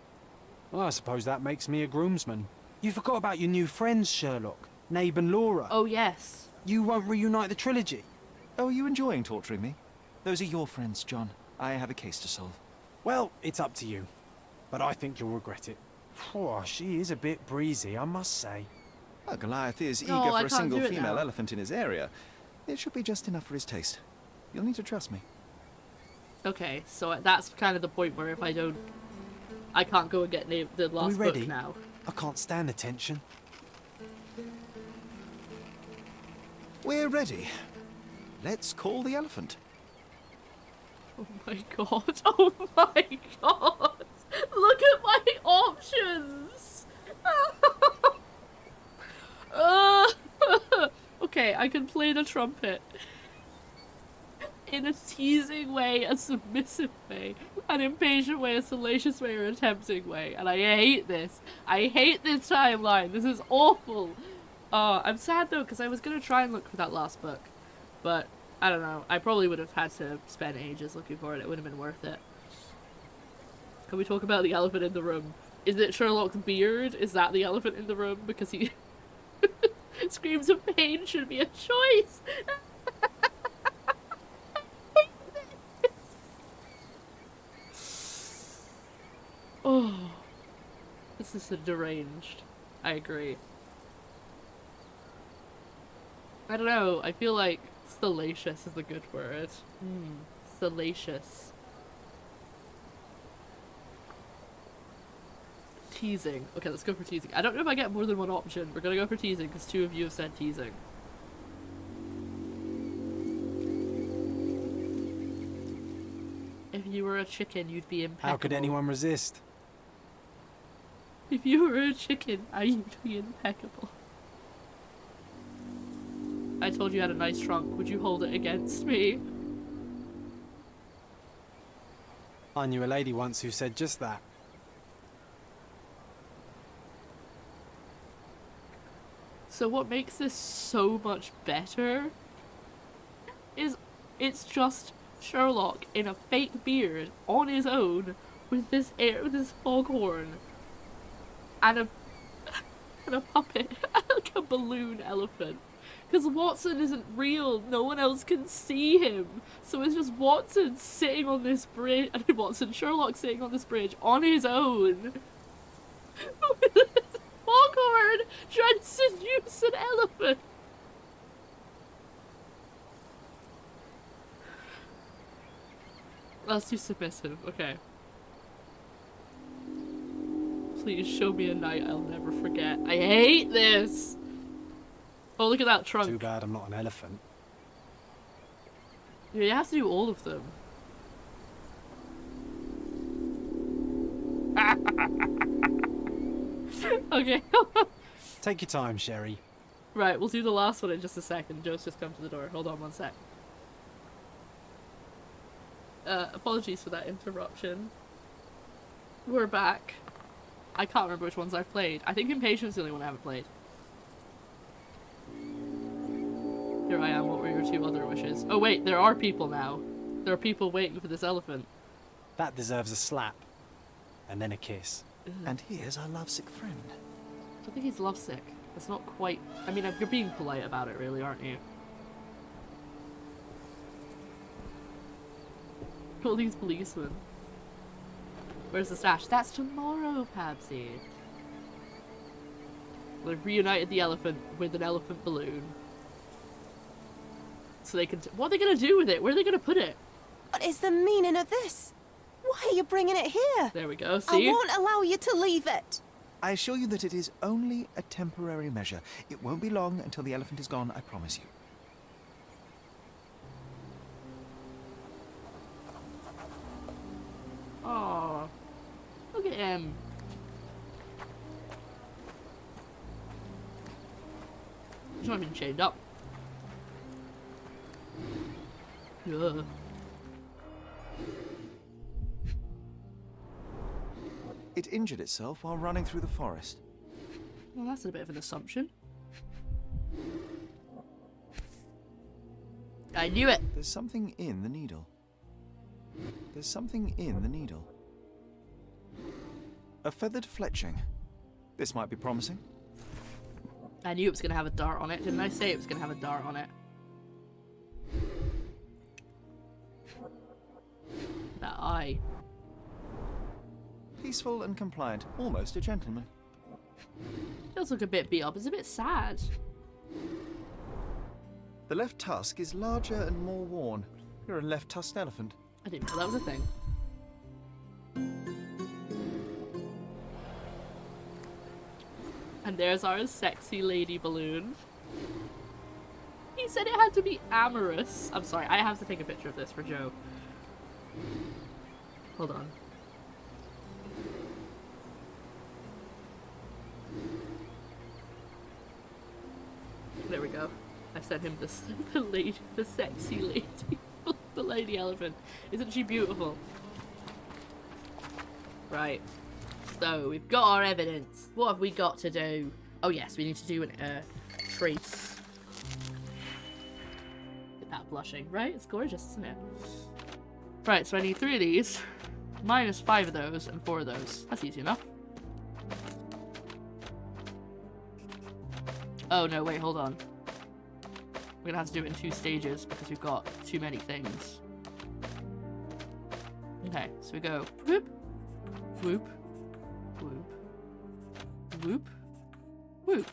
Well, I suppose that makes me a groomsman. You forgot about your new friends, Sherlock. Nabe and Laura. Oh yes. You won't reunite the trilogy. Oh, are you enjoying torturing me? Those are your friends, John. I have a case to solve. Well, it's up to you. But I think you'll regret it. Oh, she is a bit breezy, I must say. Well, Goliath is eager No, I for a can't single do it female now. elephant in his area. It should be just enough for his taste. You'll need to trust me. Okay, so that's kind of the point where if I don't, I can't go and get the last book ready? now. I can't stand the tension. We're ready. Let's call the elephant. Oh my god! Oh my god! Look at my options. Okay, I can play the trumpet in a teasing way, a submissive way, an impatient way, a salacious way, or a tempting way, and I hate this. I hate this timeline. This is awful. I'm sad though because I was gonna try and look for that last book, but I don't know. I probably would have had to spend ages looking for it. It would have been worth it. Can we talk about the elephant in the room? Is it Sherlock's beard? Is that the elephant in the room? Because he screams of pain should be a choice. Oh, this is a deranged. I agree. I don't know. I feel like salacious is a good word. Salacious. Teasing. Okay, let's go for teasing. I don't know if I get more than one option. We're gonna go for teasing because 2 of you have said teasing. If you were a chicken, you'd be impeccable. How could anyone resist? If you were a chicken, you'd be impeccable. I told you had a nice trunk. Would you hold it against me? I knew a lady once who said just that. So what makes this so much better is it's just Sherlock in a fake beard on his own with this foghorn and a puppet, like a balloon elephant. Because Watson isn't real, no one else can see him. So it's just Watson sitting on this bridge, Sherlock sitting on this bridge on his own. Foghorn trying to seduce an elephant. That's too submissive. Okay. Please show me a night I'll never forget. I hate this. Oh, look at that trunk. Too bad I'm not an elephant. Yeah, you have to do all of them. Okay. Take your time, Sherry. Right, we'll do the last one in just a second. Joe's just come to the door. Hold on one sec. Apologies for that interruption. We're back. I can't remember which ones I've played. I think Impatience is the only one I haven't played. Here I am. What were your 2 other wishes? Oh wait, there are people now. There are people waiting for this elephant. That deserves a slap. And then a kiss. And here's our lovesick friend. I don't think he's lovesick. That's not quite... I mean, you're being polite about it, really, aren't you? All these policemen. Where's the stash? That's tomorrow, Pabsy. They've reunited the elephant with an elephant balloon. So they can... What are they going to do with it? Where are they going to put it? What is the meaning of this? Why are you bringing it here? There we go, see? I won't allow you to leave it. I assure you that it is only a temporary measure. It won't be long until the elephant is gone, I promise you. Oh, look at him. He's not even chained up. Ugh. It injured itself while running through the forest. Well, that's a bit of an assumption. I knew it! There's something in the needle. There's something in the needle. A feathered fletching. This might be promising. I knew it was going to have a dart on it. Didn't I say it was going to have a dart on it? That eye. Peaceful and compliant. Almost a gentleman. It does look a bit beat up. It's a bit sad. The left tusk is larger and more worn. You're a left-tusked elephant. I didn't know that was a thing. And there's our sexy lady balloon. He said it had to be amorous. I'm sorry, I have to take a picture of this for Joe. Hold on. There we go. I sent him this, the sexy lady, the lady elephant. Isn't she beautiful? Right. So we've got our evidence. What have we got to do? Oh yes, we need to do a trace. Look at that blushing, right? It's gorgeous, isn't it? Right. So I need 3 of these, minus 5 of those, and 4 of those. That's easy enough. Oh no, wait, hold on. We're gonna have to do it in 2 stages because we've got too many things. Okay, so we go whoop, whoop, whoop, whoop, whoop,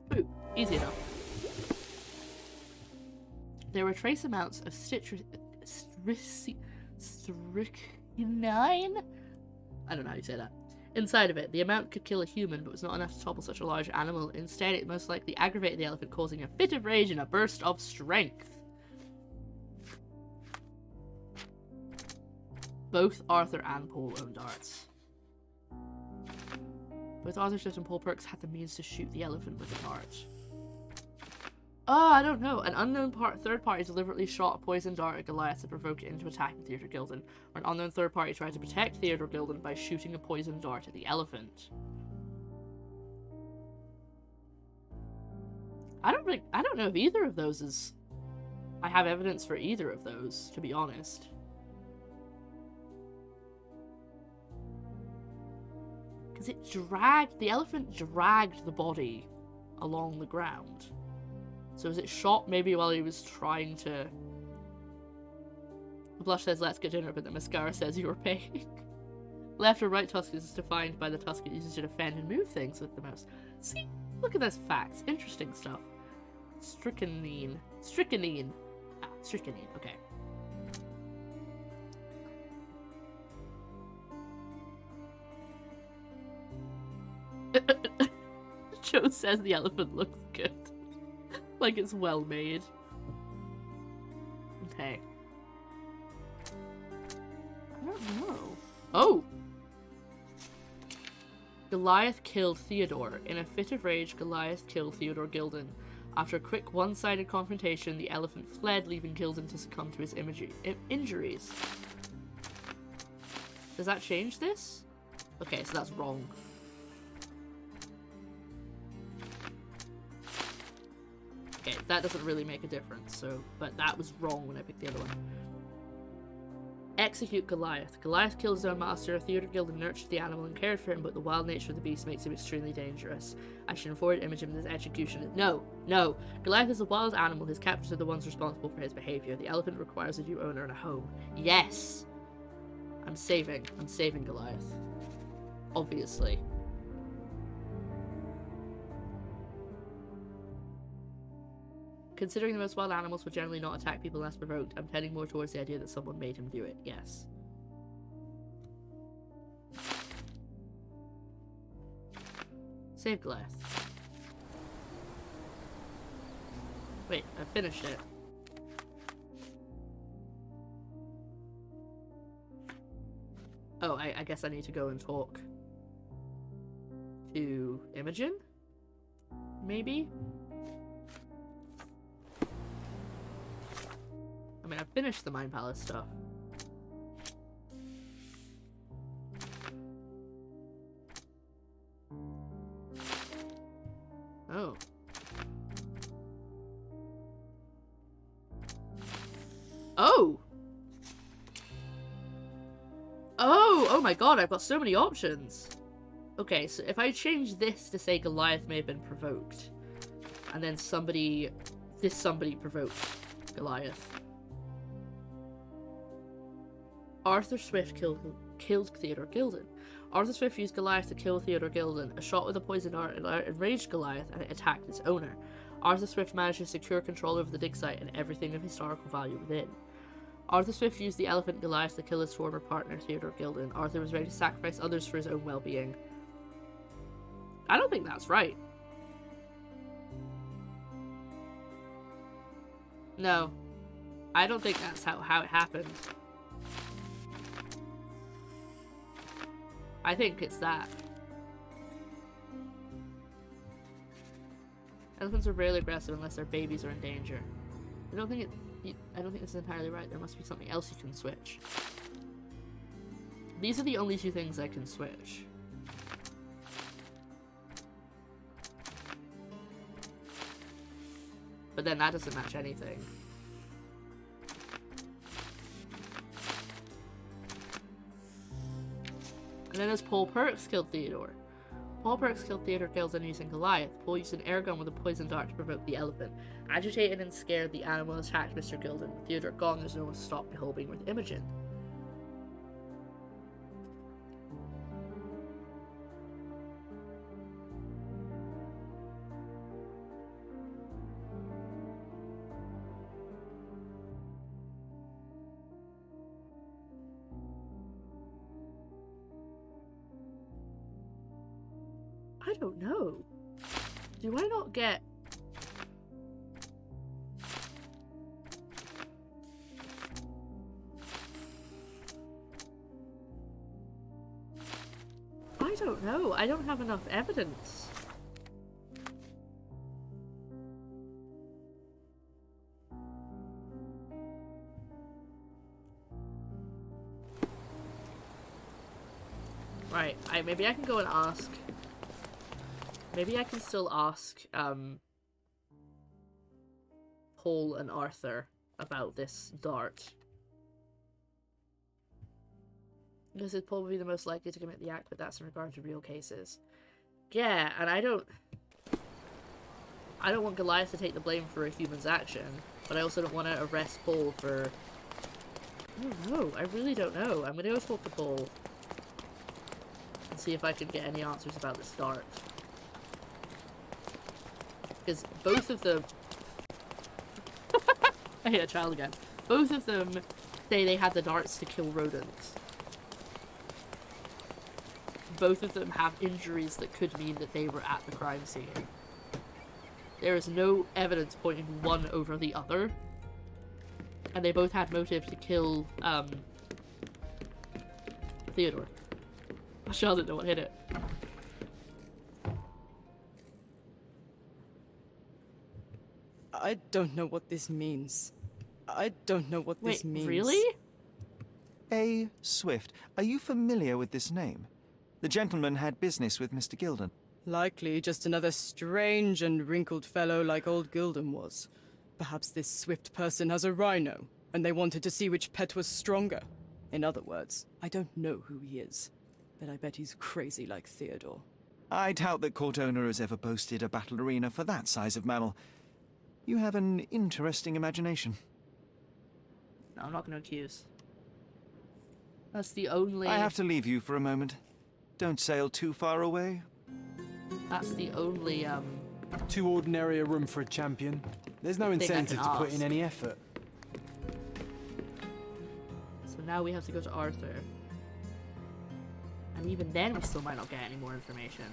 whoop. Easy enough. there were trace amounts of strychnine? I don't know how you say that. Inside of it, the amount could kill a human, but was not enough to topple such a large animal. Instead, it most likely aggravated the elephant, causing a fit of rage and a burst of strength. Both Arthur and Paul owned darts. Both Arthur Swift and Paul Perks had the means to shoot the elephant with a dart. Oh, I don't know. An unknown third party deliberately shot a poison dart at Goliath to provoke it into attacking Theodore Gilded, or an unknown third party tried to protect Theodore Gilded by shooting a poison dart at the elephant. I don't know if either of those is... I have evidence for either of those, to be honest. Because the elephant dragged the body along the ground. So was it shot maybe while he was trying to... The blush says, let's get dinner, but the mascara says you were paying. Left or right tusk is defined by the tusk it uses to defend and move things with the mouse. See? Look at those facts. Interesting stuff. Strychnine. Strychnine. Ah, strychnine. Okay. Joe says the elephant looks good. Like it's well made. Okay. I don't know. Oh! Goliath killed Theodore. In a fit of rage, Goliath killed Theodore Gilded. After a quick one-sided confrontation, the elephant fled, leaving Gilded to succumb to his injuries. Does that change this? Okay, so that's wrong. Okay, that doesn't really make a difference, so... But that was wrong when I picked the other one. Execute Goliath. Goliath killed his own master. Theodore Gilded nurtured the animal and cared for him, but the wild nature of the beast makes him extremely dangerous. I should forward image him in this execution. No! No! Goliath is a wild animal. His captors are the ones responsible for his behavior. The elephant requires a new owner and a home. Yes! I'm saving Goliath. Obviously. Considering the most wild animals would generally not attack people unless provoked, I'm tending more towards the idea that someone made him do it. Yes. Save Goliath. Wait, I finished it. Oh, I guess I need to go and talk to Imogen? Maybe? I mean, I've finished the Mind Palace stuff. Oh. Oh! Oh my god, I've got so many options! Okay, so if I change this to say Goliath may have been provoked, and then somebody provoked Goliath. Arthur Swift killed Theodore Gilded. Arthur Swift used Goliath to kill Theodore Gilded. A shot with a poison dart enraged Goliath and it attacked its owner. Arthur Swift managed to secure control over the dig site and everything of historical value within. Arthur Swift used the elephant Goliath to kill his former partner Theodore Gilded. Arthur was ready to sacrifice others for his own well-being. I don't think that's right. No. I don't think that's how it happened. I think it's that. Elephants are rarely aggressive unless their babies are in danger. I don't think this is entirely right. There must be something else you can switch. These are the only two things I can switch. But then that doesn't match anything. And then there's Paul Perks killed Theodore. Paul Perks killed Theodore Gilded using Goliath. Paul used an air gun with a poison dart to provoke the elephant. Agitated and scared, the animal attacked Mr. Gilded. With Theodore gone, there's no one to stop beholden with Imogen. I don't know. Do I not get... I don't know. I don't have enough evidence. Right, maybe I can go and ask. Maybe I can still ask Paul and Arthur about this dart. This is probably the most likely to commit the act, but that's in regard to real cases. Yeah, and I don't want Goliath to take the blame for a human's action, but I also don't want to arrest Paul for... I don't know. I really don't know. I'm gonna go talk to Paul and see if I can get any answers about this dart. Because both of them... I hit a child again. Both of them say they had the darts to kill rodents. Both of them have injuries that could mean that they were at the crime scene. There is no evidence pointing one over the other. And they both had motive to kill, Theodore. Michelle didn't know what hit it. I don't know what this means. I don't know what this means. Wait, really? A. Swift, are you familiar with this name? The gentleman had business with Mr. Gilded. Likely just another strange and wrinkled fellow like old Gilded was. Perhaps this Swift person has a rhino, and they wanted to see which pet was stronger. In other words, I don't know who he is, but I bet he's crazy like Theodore. I doubt that Cortona has ever boasted a battle arena for that size of mammal. You have an interesting imagination. No, I'm not gonna accuse. That's the only... I have to leave you for a moment. Don't sail too far away. That's the only, Too ordinary a room for a champion. There's no incentive to put in any effort. So now we have to go to Arthur. And even then we still might not get any more information.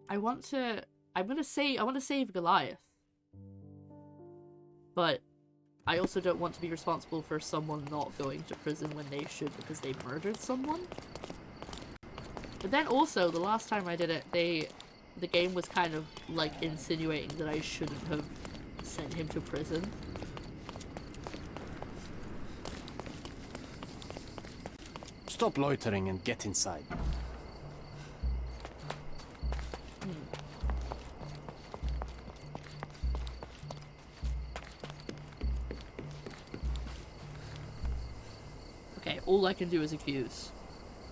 I want to save Goliath. But I also don't want to be responsible for someone not going to prison when they should because they murdered someone. But then also, the last time I did it, the game was kind of like insinuating that I shouldn't have sent him to prison. Stop loitering and get inside. Okay, all I can do is accuse.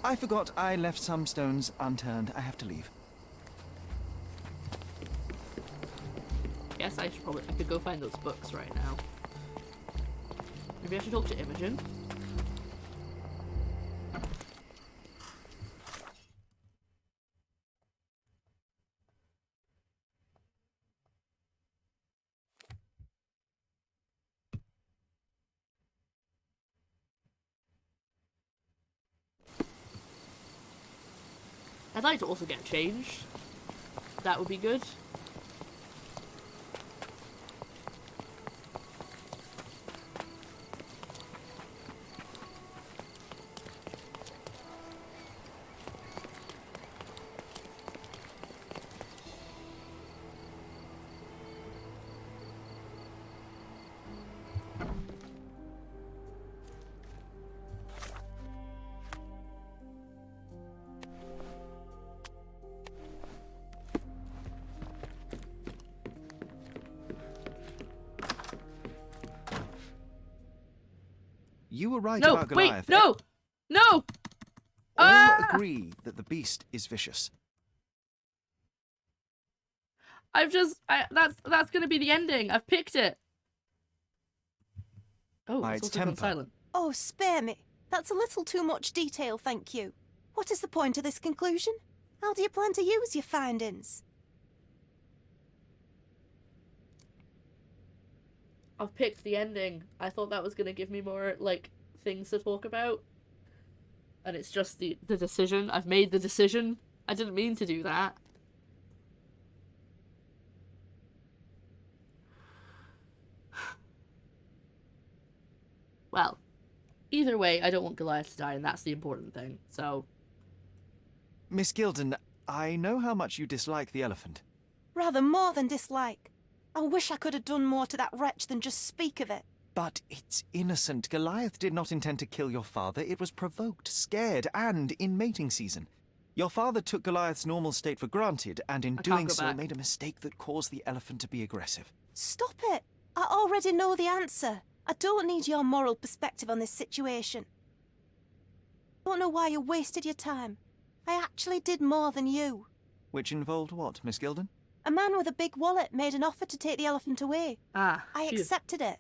I forgot I left some stones unturned. I have to leave. Guess I could go find those books right now. Maybe I should talk to Imogen. I'd like to also get changed. That would be good. You were right No, about Goliath. wait, no! No! All agree that the beast is vicious. That's gonna be the ending. I've picked it. Oh, By it's its also gone temper. silent. Oh, spare me. That's a little too much detail, thank you. What is the point of this conclusion? How do you plan to use your findings? I've picked the ending. I thought that was gonna give me more, like, things to talk about. And it's just the decision. I've made the decision. I didn't mean to do that. Well, either way, I don't want Goliath to die, and that's the important thing, so... Miss Gilden, I know how much you dislike the elephant. Rather more than dislike. I wish I could have done more to that wretch than just speak of it. But it's innocent. Goliath did not intend to kill your father. It was provoked, scared, and in mating season. Your father took Goliath's normal state for granted, and in doing so made a mistake that caused the elephant to be aggressive. Stop it! I already know the answer. I don't need your moral perspective on this situation. I don't know why you wasted your time. I actually did more than you. Which involved what, Miss Gilden? A man with a big wallet made an offer to take the elephant away. I phew. accepted it.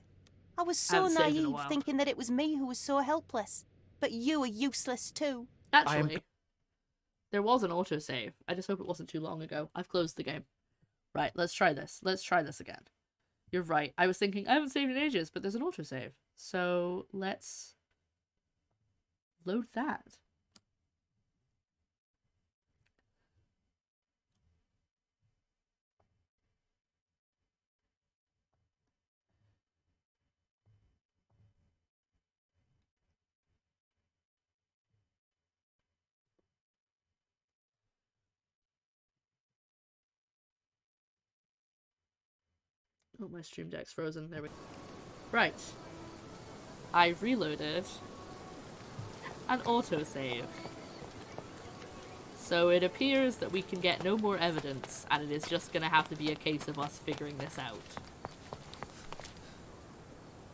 I was so naive thinking that it was me who was so helpless. But you are useless too. Actually, there was an autosave. I just hope it wasn't too long ago. I've closed the game. Right, let's try this. Let's try this again. You're right. I was thinking, I haven't saved in ages, but there's an autosave. So let's load that. Oh, my stream deck's frozen. There we go. Right. I reloaded an autosave. So it appears that we can get no more evidence, and it is just gonna have to be a case of us figuring this out.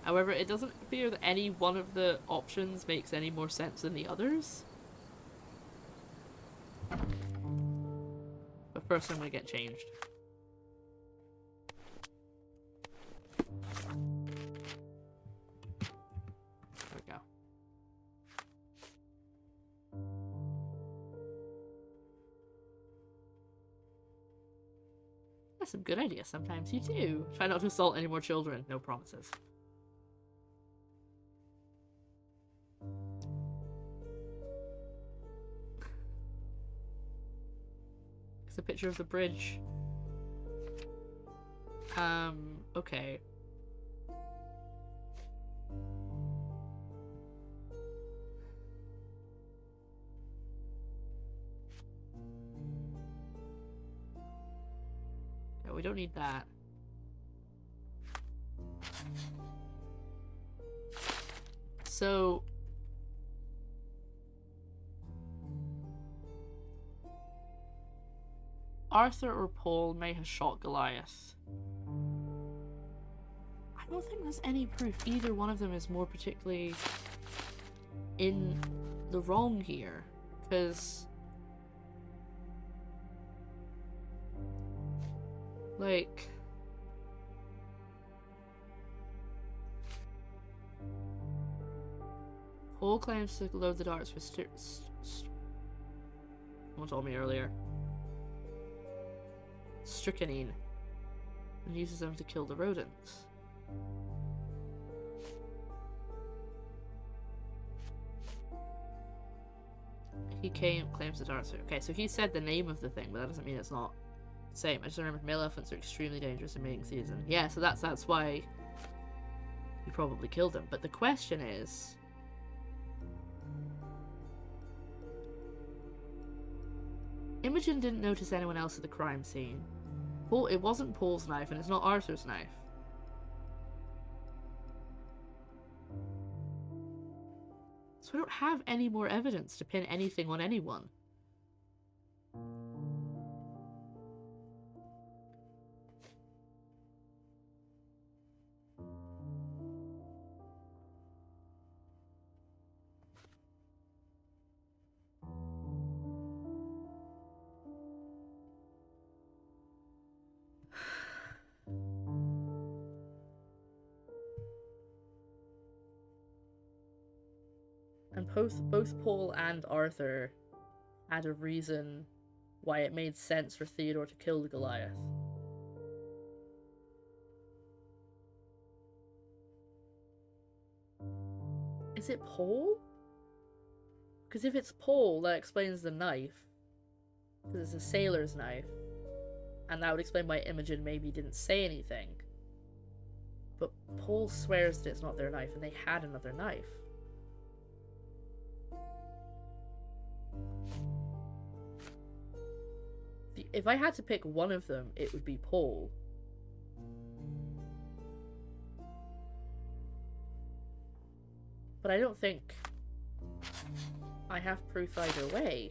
However, it doesn't appear that any one of the options makes any more sense than the others. But first I'm gonna get changed. There we go. That's some good ideas sometimes, you too. Try not to assault any more children. No promises. It's a picture of the bridge. Okay. No, we don't need that. So... Arthur or Paul may have shot Goliath. I don't think there's any proof either one of them is more particularly in the wrong here, because like Paul claims to load the darts with someone told me earlier. Strychnine, and uses them to kill the rodents. He claims the darts. Okay, so he said the name of the thing, but that doesn't mean it's not the same. I just remember male elephants are extremely dangerous in mating season. Yeah, so that's why he probably killed him. But the question is, Imogen didn't notice anyone else at the crime scene. It wasn't Paul's knife, and it's not Arthur's knife. So I don't have any more evidence to pin anything on anyone. And both Paul and Arthur had a reason why it made sense for Theodore to kill the Goliath. Is it Paul? Because if it's Paul, that explains the knife. Because it's a sailor's knife. And that would explain why Imogen maybe didn't say anything. But Paul swears that it's not their knife, and they had another knife. If I had to pick one of them, it would be Paul. But I don't think I have proof either way.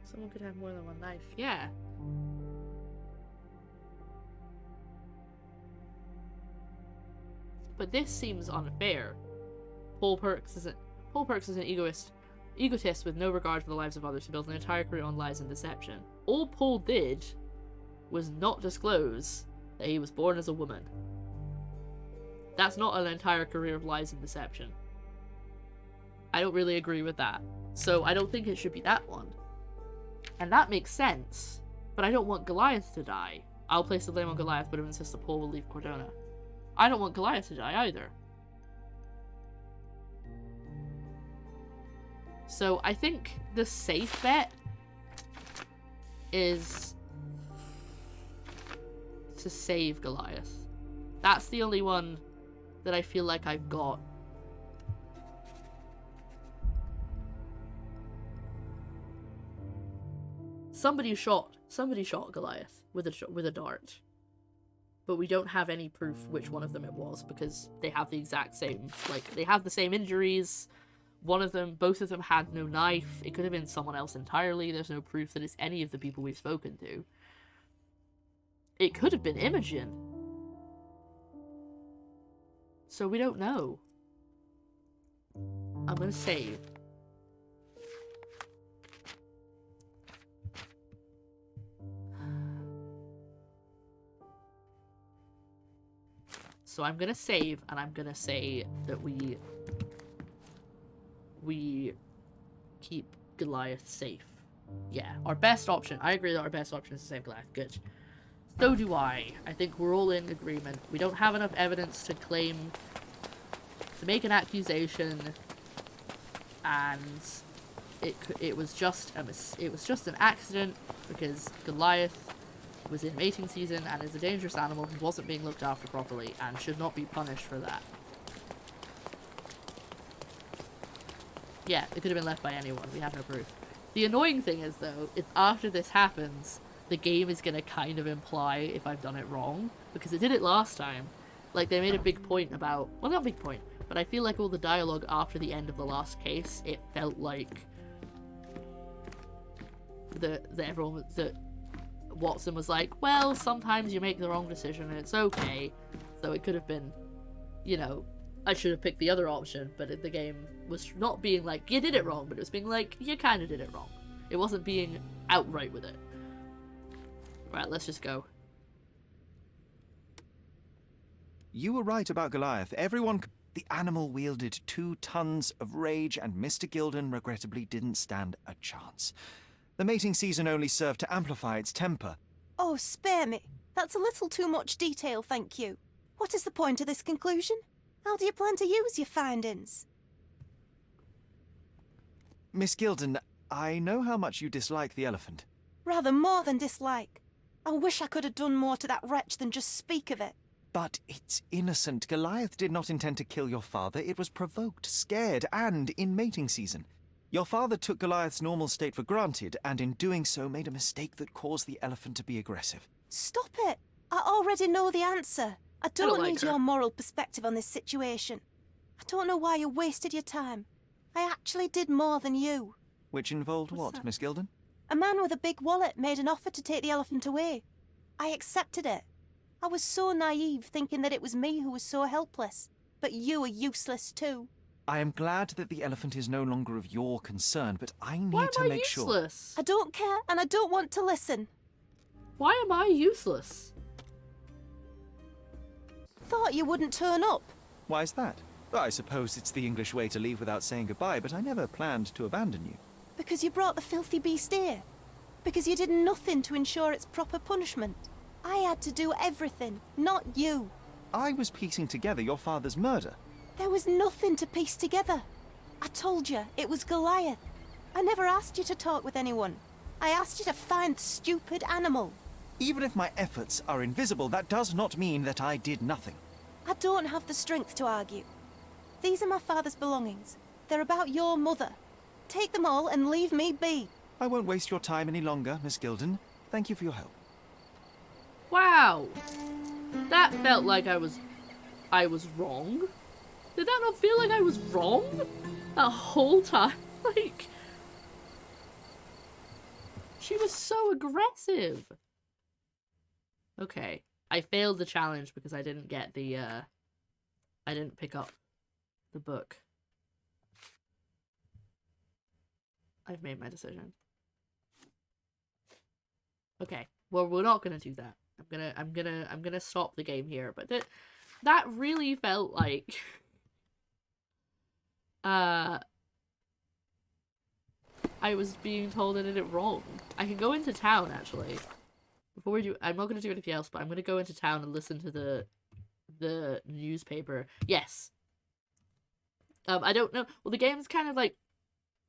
Someone could have more than one knife. Yeah. But this seems unfair. Paul Perks is an egotist with no regard for the lives of others who built an entire career on lies and deception. All Paul did was not disclose that he was born as a woman. That's not an entire career of lies and deception. I don't really agree with that. So I don't think it should be that one. And that makes sense. But I don't want Goliath to die. I'll place the blame on Goliath, but insist that Paul will leave Cordona. I don't want Goliath to die either. So I think the safe bet is to save Goliath. That's the only one that I feel like I've got. Somebody shot Goliath with a dart. But we don't have any proof which one of them it was, because they have the exact same, they have the same injuries. Both of them had no knife. It could have been someone else entirely. There's no proof that it's any of the people we've spoken to. It could have been Imogen. So we don't know. I'm gonna save. So I'm gonna save, and I'm gonna say that we keep Goliath safe. Yeah, our best option. I agree that our best option is to save Goliath. Good. So do I. I think we're all in agreement. We don't have enough evidence to make an accusation, and it was just an accident because Goliath was in mating season and is a dangerous animal who wasn't being looked after properly and should not be punished for that. Yeah, it could have been left by anyone. We have no proof. The annoying thing is, though, is after this happens, the game is going to kind of imply if I've done it wrong, because it did it last time. Like, they made a big point about... Well, not a big point, but I feel like all the dialogue after the end of the last case, it felt like that Watson was like, well, sometimes you make the wrong decision and it's okay. So it could have been, you know, I should have picked the other option, but the game was not being like, you did it wrong, but it was being like, you kind of did it wrong. It wasn't being outright with it. Right, let's just go. You were right about Goliath. The animal wielded 2 tons of rage, and Mr. Gilded regrettably didn't stand a chance. The mating season only served to amplify its temper. Oh, spare me. That's a little too much detail, thank you. What is the point of this conclusion? How do you plan to use your findings? Miss Gilded, I know how much you dislike the elephant. Rather more than dislike. I wish I could have done more to that wretch than just speak of it. But it's innocent. Goliath did not intend to kill your father. It was provoked, scared, and in mating season. Your father took Goliath's normal state for granted, and in doing so made a mistake that caused the elephant to be aggressive. Stop it! I already know the answer. I don't like need her. your moral perspective on this situation. I don't know why you wasted your time. I actually did more than you. Which involved What's what, that? Miss Gilded? A man with a big wallet made an offer to take the elephant away. I accepted it. I was so naive, thinking that it was me who was so helpless. But you are useless too. I am glad that the elephant is no longer of your concern, but I need Why to am I make sure. useless? I don't care, and I don't want to listen. Why am I useless? Thought you wouldn't turn up. Why is that? Well, I suppose it's the English way to leave without saying goodbye, but I never planned to abandon you. Because you brought the filthy beast here. Because you did nothing to ensure its proper punishment. I had to do everything, not you. I was piecing together your father's murder. There was nothing to piece together. I told you, it was Goliath. I never asked you to talk with anyone. I asked you to find the stupid animal. Even if my efforts are invisible, that does not mean that I did nothing. I don't have the strength to argue. These are my father's belongings. They're about your mother. Take them all and leave me be. I won't waste your time any longer, Miss Gilded. Thank you for your help. Wow. That felt like I was wrong. Did that not feel like I was wrong? That whole time? Like, she was so aggressive. Okay. I failed the challenge because I didn't get the, I didn't pick up the book. I've made my decision. Okay. Well, we're not gonna do that. I'm gonna stop the game here. But that really felt like I was being told I did it wrong. I can go into town actually. Before we do, I'm not gonna do anything else, but I'm gonna go into town and listen to the newspaper. Yes. I don't know. Well, the game's kind of like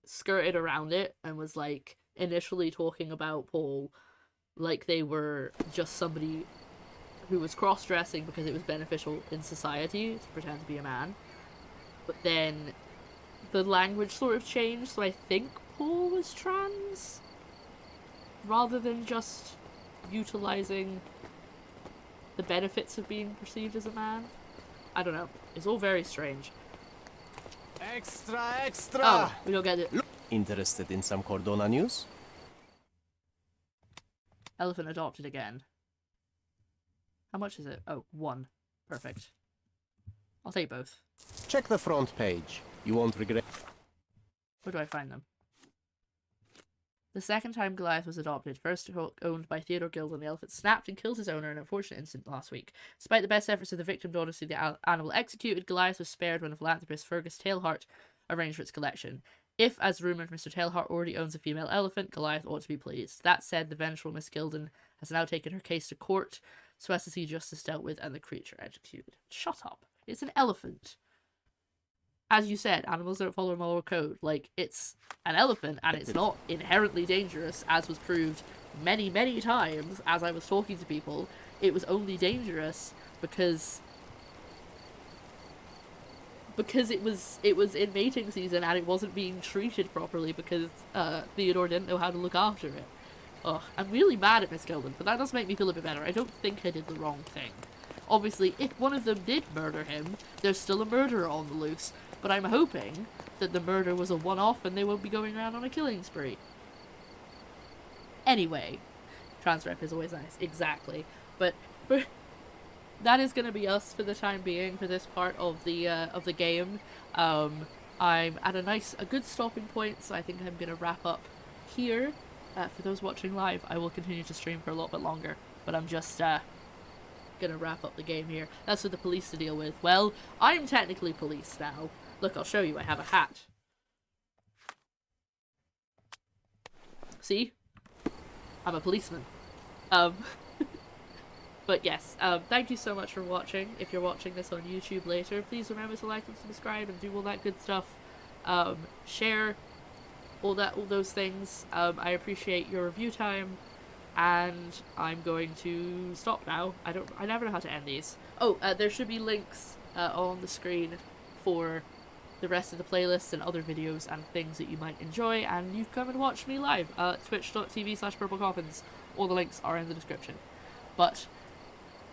skirted around it and was like initially talking about Paul like they were just somebody who was cross-dressing because it was beneficial in society to pretend to be a man. But then the language sort of changed, so I think Paul was trans rather than just utilizing the benefits of being perceived as a man. I don't know. It's all very strange. Extra, extra! Oh, we don't get it. Interested in some Cordona news? Elephant adopted again. How much is it? Oh, 1. Perfect. I'll take both. Check the front page. You won't regret. Where do I find them? The second time Goliath was adopted, first owned by Theodore Gilded, the elephant snapped and killed his owner in an unfortunate incident last week. Despite the best efforts of the victim daughter to see the animal executed, Goliath was spared when a philanthropist, Fergus Tailhart, arranged for its collection. If, as rumoured, Mr. Tailhart already owns a female elephant, Goliath ought to be pleased. That said, the vengeful Miss Gilded has now taken her case to court so as to see justice dealt with and the creature executed. Shut up. It's an elephant. As you said, animals don't follow moral code. Like, it's an elephant, and it's not inherently dangerous, as was proved many, many times as I was talking to people. It was only dangerous because it was in mating season and it wasn't being treated properly because Theodore didn't know how to look after it. Ugh, I'm really mad at Miss Gilded, but that does make me feel a bit better. I don't think I did the wrong thing. Obviously, if one of them did murder him, there's still a murderer on the loose, but I'm hoping that the murder was a one-off and they won't be going around on a killing spree. Anyway, trans rep is always nice, exactly. But that is going to be us for the time being for this part of the game. I'm at a good stopping point, so I think I'm going to wrap up here. For those watching live, I will continue to stream for a little bit longer, but I'm just gonna wrap up the game here. That's for the police to deal with. Well, I'm technically police now. Look, I'll show you. I have a hat. See? I'm a policeman. But yes, thank you so much for watching. If you're watching this on YouTube later, please remember to like and subscribe and do all that good stuff. Share all those things. I appreciate your review time. And I'm going to stop now. I never know how to end these. Oh, there should be links on the screen for the rest of the playlists and other videos and things that you might enjoy, and you come and watch me live at twitch.tv/PurpleCoffins. All the links are in the description. But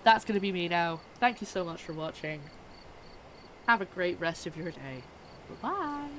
that's going to be me now. Thank you so much for watching. Have a great rest of your day. Bye-bye.